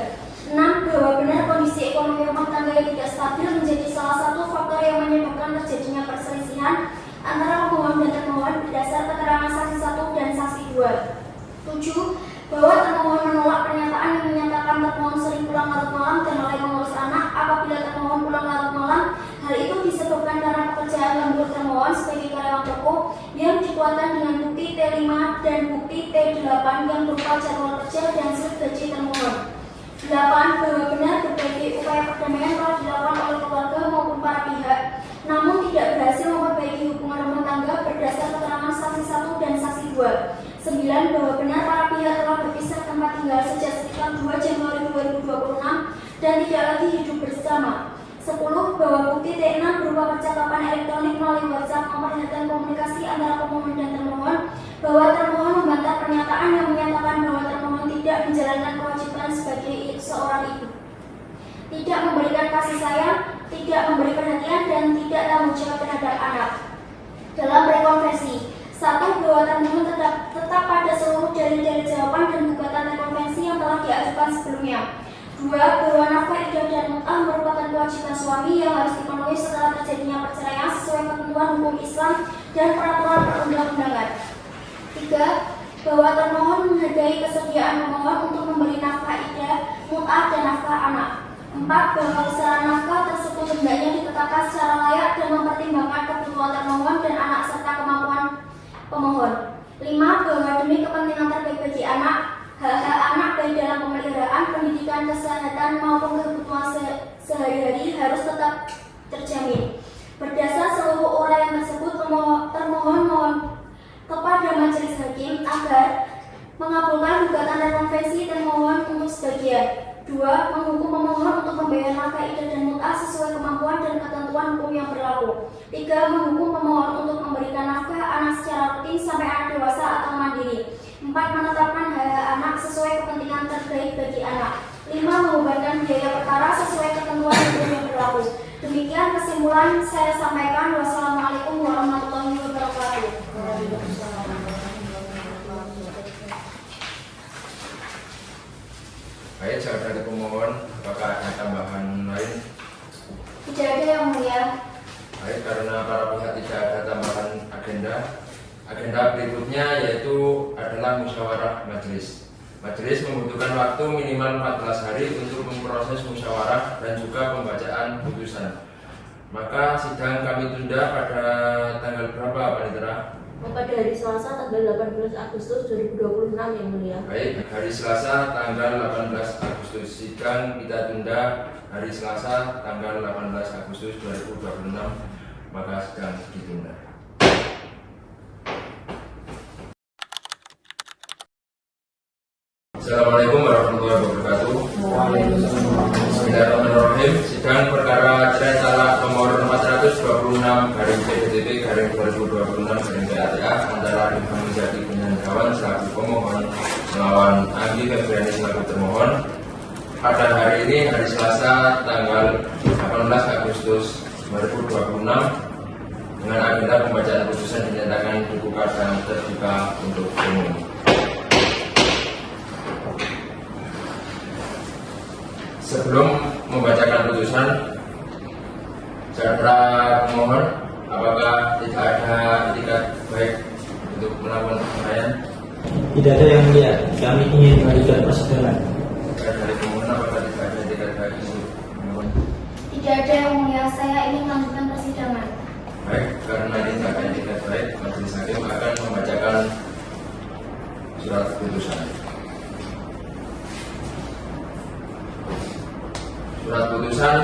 6. Bahwa benar kondisi ekonomi rumah tangga yang tidak stabil menjadi salah satu faktor yang menyebabkan terjadinya perselisihan antara pemohon dan termohon berdasar keterangan saksi 1 dan saksi 2. 7. Bahwa termohon menolak pernyataan yang menyatakan termohon sering pulang larut malam dan lalai mengurus anak. Apabila termohon pulang larut malam, hal itu disebabkan karena pekerjaan lembur termohon sebagai karyawan toko yang dikuatkan dengan bukti T5 dan bukti T8 yang berupa jadwal kerja dan slip gaji termohon. 8. Bahwa benar berbagai upaya perdamaian telah dilakukan oleh keluarga maupun para pihak, namun tidak berhasil memperbaiki hubungan rumah tangga berdasar keterangan saksi 1 dan saksi 2. 9. Bahwa benar para pihak telah berpisah tempat tinggal sejak sekitar 2 Januari 2026 dan tidak lagi hidup bersama. 10. Bahwa bukti T6 berupa percakapan elektronik melalui WhatsApp memperlihatkan komunikasi antara pemohon dan termohon, bahwa termohon membantah pernyataan yang menyatakan bahwa termohon tidak menjalankan kewajiban sebagai seorang ibu, tidak memberikan kasih sayang, tidak memberi perhatian, dan tidak tanggung jawab terhadap anak. Dalam rekonvensi, 1. Bahwa termohon tetap pada seluruh dalil-dalil jawaban dan gugatan rekonvensi yang telah diajukan sebelumnya. 2. Bahwa nafkah iddah dan mut'ah merupakan kewajiban suami yang harus dipenuhi setelah terjadinya perceraian sesuai ketentuan hukum Islam dan peraturan perundang-undangan. 3. Bahwa termohon menghargai kesediaan pemohon untuk memberi nafkah iddah, mut'ah, dan nafkah anak. 4. Bahwa besaran nafkah tersebut hendaknya ditetapkan secara layak dan mempertimbangkan kebutuhan termohon dan anak serta kemampuan pemohon. 5. Bahwa demi kepentingan terbaik bagi anak, hak-hak anak baik dalam pemeliharaan, pendidikan, kesehatan maupun kebutuhan sehari-hari harus tetap terjamin. Berdasar seluruh uraian tersebut, termohon mohon kepada majelis hakim agar mengabulkan gugatan rekonvensi termohon untuk sebagian. 2. Menghukum pemohon untuk membayar nafkah iddah dan mut'ah sesuai kemampuan dan ketentuan hukum yang berlaku. 3. Menghukum pemohon untuk memberikan nafkah anak secara rutin sampai anak dewasa atau mandiri. 4. Menetapkan hak anak sesuai kepentingan terbaik bagi anak. 5. Membebankan biaya perkara sesuai ketentuan hukum yang berlaku. Demikian kesimpulan saya sampaikan. Wassalamualaikum warahmatullahi wabarakatuh. Baik, jawab dari pemohon, apakah ada tambahan lain? Tidak ada yang mulia. Baik, karena para pihak tidak ada tambahan agenda berikutnya yaitu adalah musyawarah majelis. Majelis membutuhkan waktu minimal 14 hari untuk memproses musyawarah dan juga pembacaan putusan. Maka sidang kami tunda pada tanggal berapa, Panitera? Pada hari Selasa tanggal 18 Agustus 2026 yang mulia. Baik, hari Selasa tanggal 18 Agustus. Sidang kita tunda hari Selasa tanggal 18 Agustus 2026. Maka sidang ditunda. Assalamualaikum warahmatullahi wabarakatuh. Bismillahirrahmanirrahim. Sidang perkara cerai talak nomor 420/PDTP/2026/PATA antara Ilham Muzaki dengan kawan selaku pemohon melawan Anggi Febriani selaku termohon pada hari ini, hari Selasa tanggal 18 Agustus 2026 dengan agenda pembacaan putusan dinyatakan dibuka dan terbuka untuk umum. Sebelum membacakan putusan, saudara pemohon, apakah tidak ada etikat baik untuk melakukan perceraian? Tidak ada yang mulia, kami ingin melanjutkan persidangan. Dari pemohon, apakah tidak ada etikat baik untuk pemohon? Tidak ada yang mulia, saya ingin melanjutkan persidangan. Baik, karena ini tidak ada etikat baik, majelis hakim akan membacakan surat putusan. Surat putusan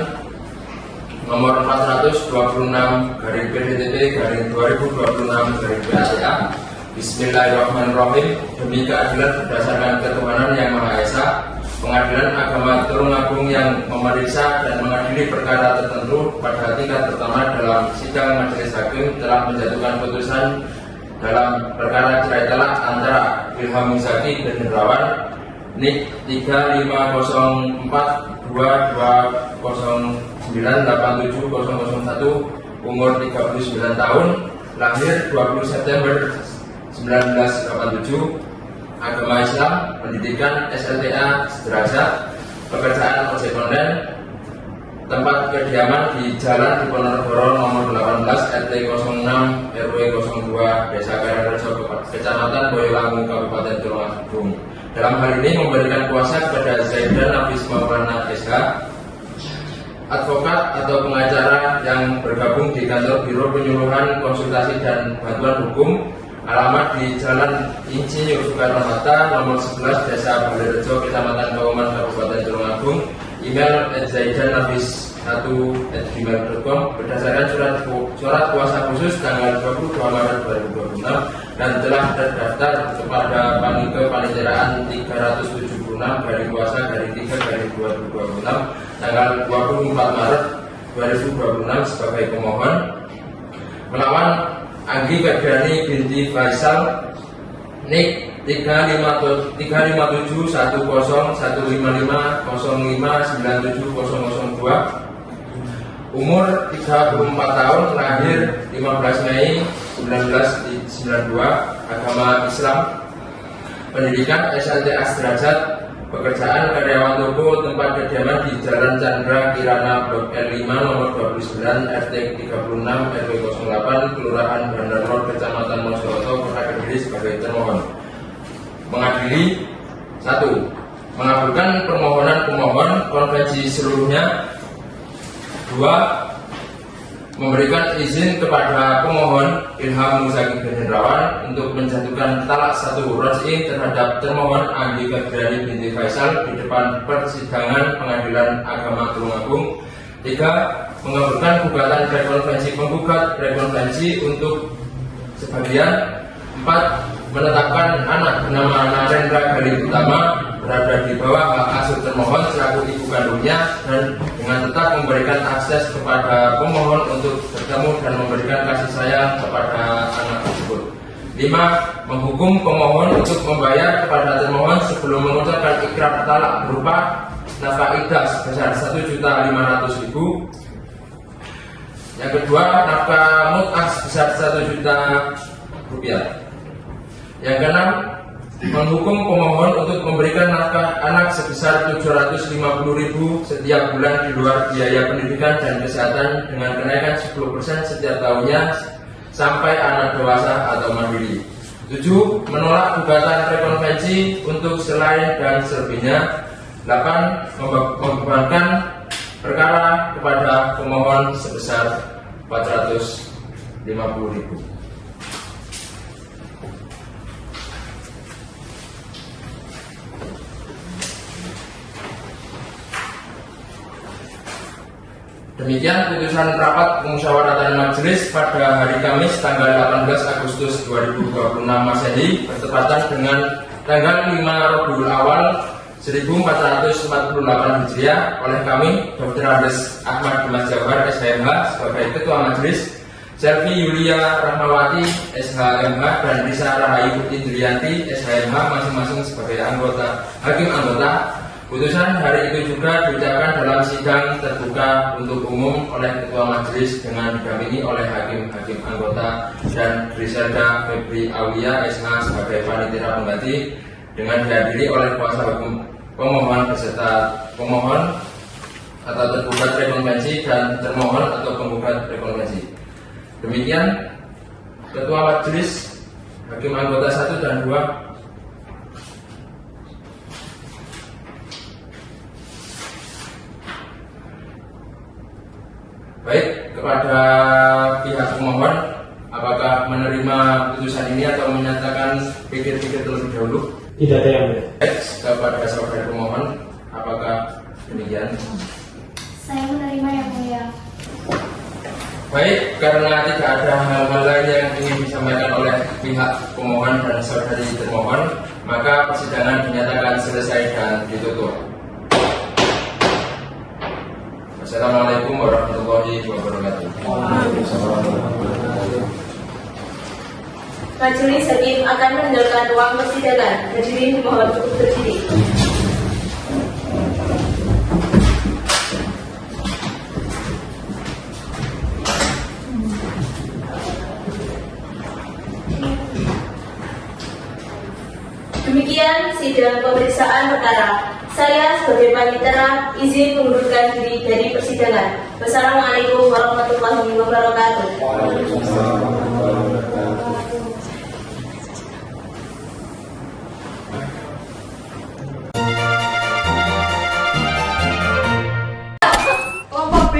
nomor 426/PDTP/2026/PATA. Bismillahirrahmanirrahim. Demi keadilan berdasarkan ketuhanan yang Maha Esa, Pengadilan Agama Tulungagung yang memeriksa dan mengadili perkara tertentu pada tingkat pertama dalam sidang majelis hakim telah menjatuhkan putusan dalam perkara cerai talak antara Ilham Muzaki dan Hendrawan NIK 350422009870001 umur 39 tahun, lahir 20 September 1987, agama Islam, pendidikan SLTA sederajat, pekerjaan ojek online, tempat kediaman di Jalan Diponegoro nomor 18 RT 06 RW 02 Desa Karangrejo Kecamatan Boyolangu Kabupaten Tulungagung. Dalam hal ini memberikan kuasa kepada Zaidan Nafis Maulana SH, advokat atau pengacara yang bergabung di kantor Biro Penyuluhan Konsultasi dan Bantuan Hukum, alamat di Jalan Insinyur Soekarno-Hatta nomor 11 Desa Balerejo Kecamatan Kauman Kabupaten Tulungagung, email @zaidan_nafis 1@gmail.com berdasarkan surat kuasa khusus tanggal 22 Maret 2026 dan telah terdaftar kepada Paniteraan 376 garing kuasa garing 3 garing 2026 tanggal 24 Maret 2026 sebagai pemohon melawan Anggi Febriani binti Faisal NIK 357101550597002 umur 34 tahun, lahir 15 Mei 1992, agama Islam, pendidikan S1 Asderajat, pekerjaan karyawan toko, tempat kediaman di Jalan Chandra Kirana Blok L5 nomor 29 RT 36 RW 08 Kelurahan Bandar Road Kecamatan Mojokerto Kota Kediri sebagai termohon. Mengadili 1. Mengabulkan permohonan pemohon konvensi seluruhnya. 2. Memberikan izin kepada pemohon Ilham Muzaki bin Hendrawan untuk menjatuhkan talak 1 raj'i terhadap termohon Anggi Febriani binti Faisal di depan persidangan Pengadilan Agama Tulungagung. 3. Mengabulkan gugatan rekonvensi penggugat rekonvensi untuk sebagian. 4. Menetapkan anak bernama Narendra Gali Utama berada di bawah hak asuh termohon selaku ibu kandungnya dan dengan tetap memberikan akses kepada pemohon untuk bertemu dan memberikan kasih sayang kepada anak tersebut. 5. Menghukum pemohon untuk membayar kepada termohon sebelum mengucapkan ikrar talak berupa nafkah iddah sebesar 1.500.000. Yang kedua, nafkah mut'ah sebesar 1 juta rupiah. Yang keenam, menghukum pemohon untuk memberikan nafkah anak sebesar 750.000 setiap bulan di luar biaya pendidikan dan kesehatan dengan kenaikan 10% setiap tahunnya sampai anak dewasa atau mandiri. 7. Menolak gugatan rekonvensi untuk selain dan selebihnya. 8. Membebankan perkara kepada pemohon sebesar 450.000. Demikian putusan rapat pemusyawaratan majelis pada hari Kamis tanggal 18 Agustus 2026 Masehi bertepatan dengan tanggal 5 Rabiul Awal 1448 Hijriah oleh kami Dr. Andes Ahmad Dimas Jawhar SHMH sebagai Ketua Majelis, Selvi Yulia Rahmawati SHMH dan Risa Rahayu Indriyanti SHMH masing-masing sebagai hakim anggota. Putusan hari itu juga diucapkan dalam sidang terbuka untuk umum oleh Ketua Majelis dengan didampingi oleh hakim-hakim anggota dan Griselda Febri Aulia SH sebagai panitia pengganti dengan dihadiri oleh kuasa hukum pemohon beserta pemohon atau tergugat rekonvensi dan termohon atau penggugat rekonvensi. Demikian Ketua Majelis, hakim anggota 1 dan 2. Baik, kepada pihak pemohon, apakah menerima putusan ini atau menyatakan pikir-pikir terlebih dahulu? Tidak ada yang benar. Baik, kepada saudara pemohon, apakah demikian? Saya menerima yang mulia. Baik, karena tidak ada hal-hal lain yang ingin disampaikan oleh pihak pemohon dan saudari termohon, maka persidangan dinyatakan selesai dan ditutup. Assalamualaikum warahmatullahi wabarakatuh. Majelis hakim akan meninggalkan ruang persidangan. Hadirin mohon cukup berdiri. Demikian sidang pemeriksaan perkara. Saya sebagai panitera izin mengundurkan diri dari persidangan. Wassalamualaikum warahmatullahi wabarakatuh. Kelompok B.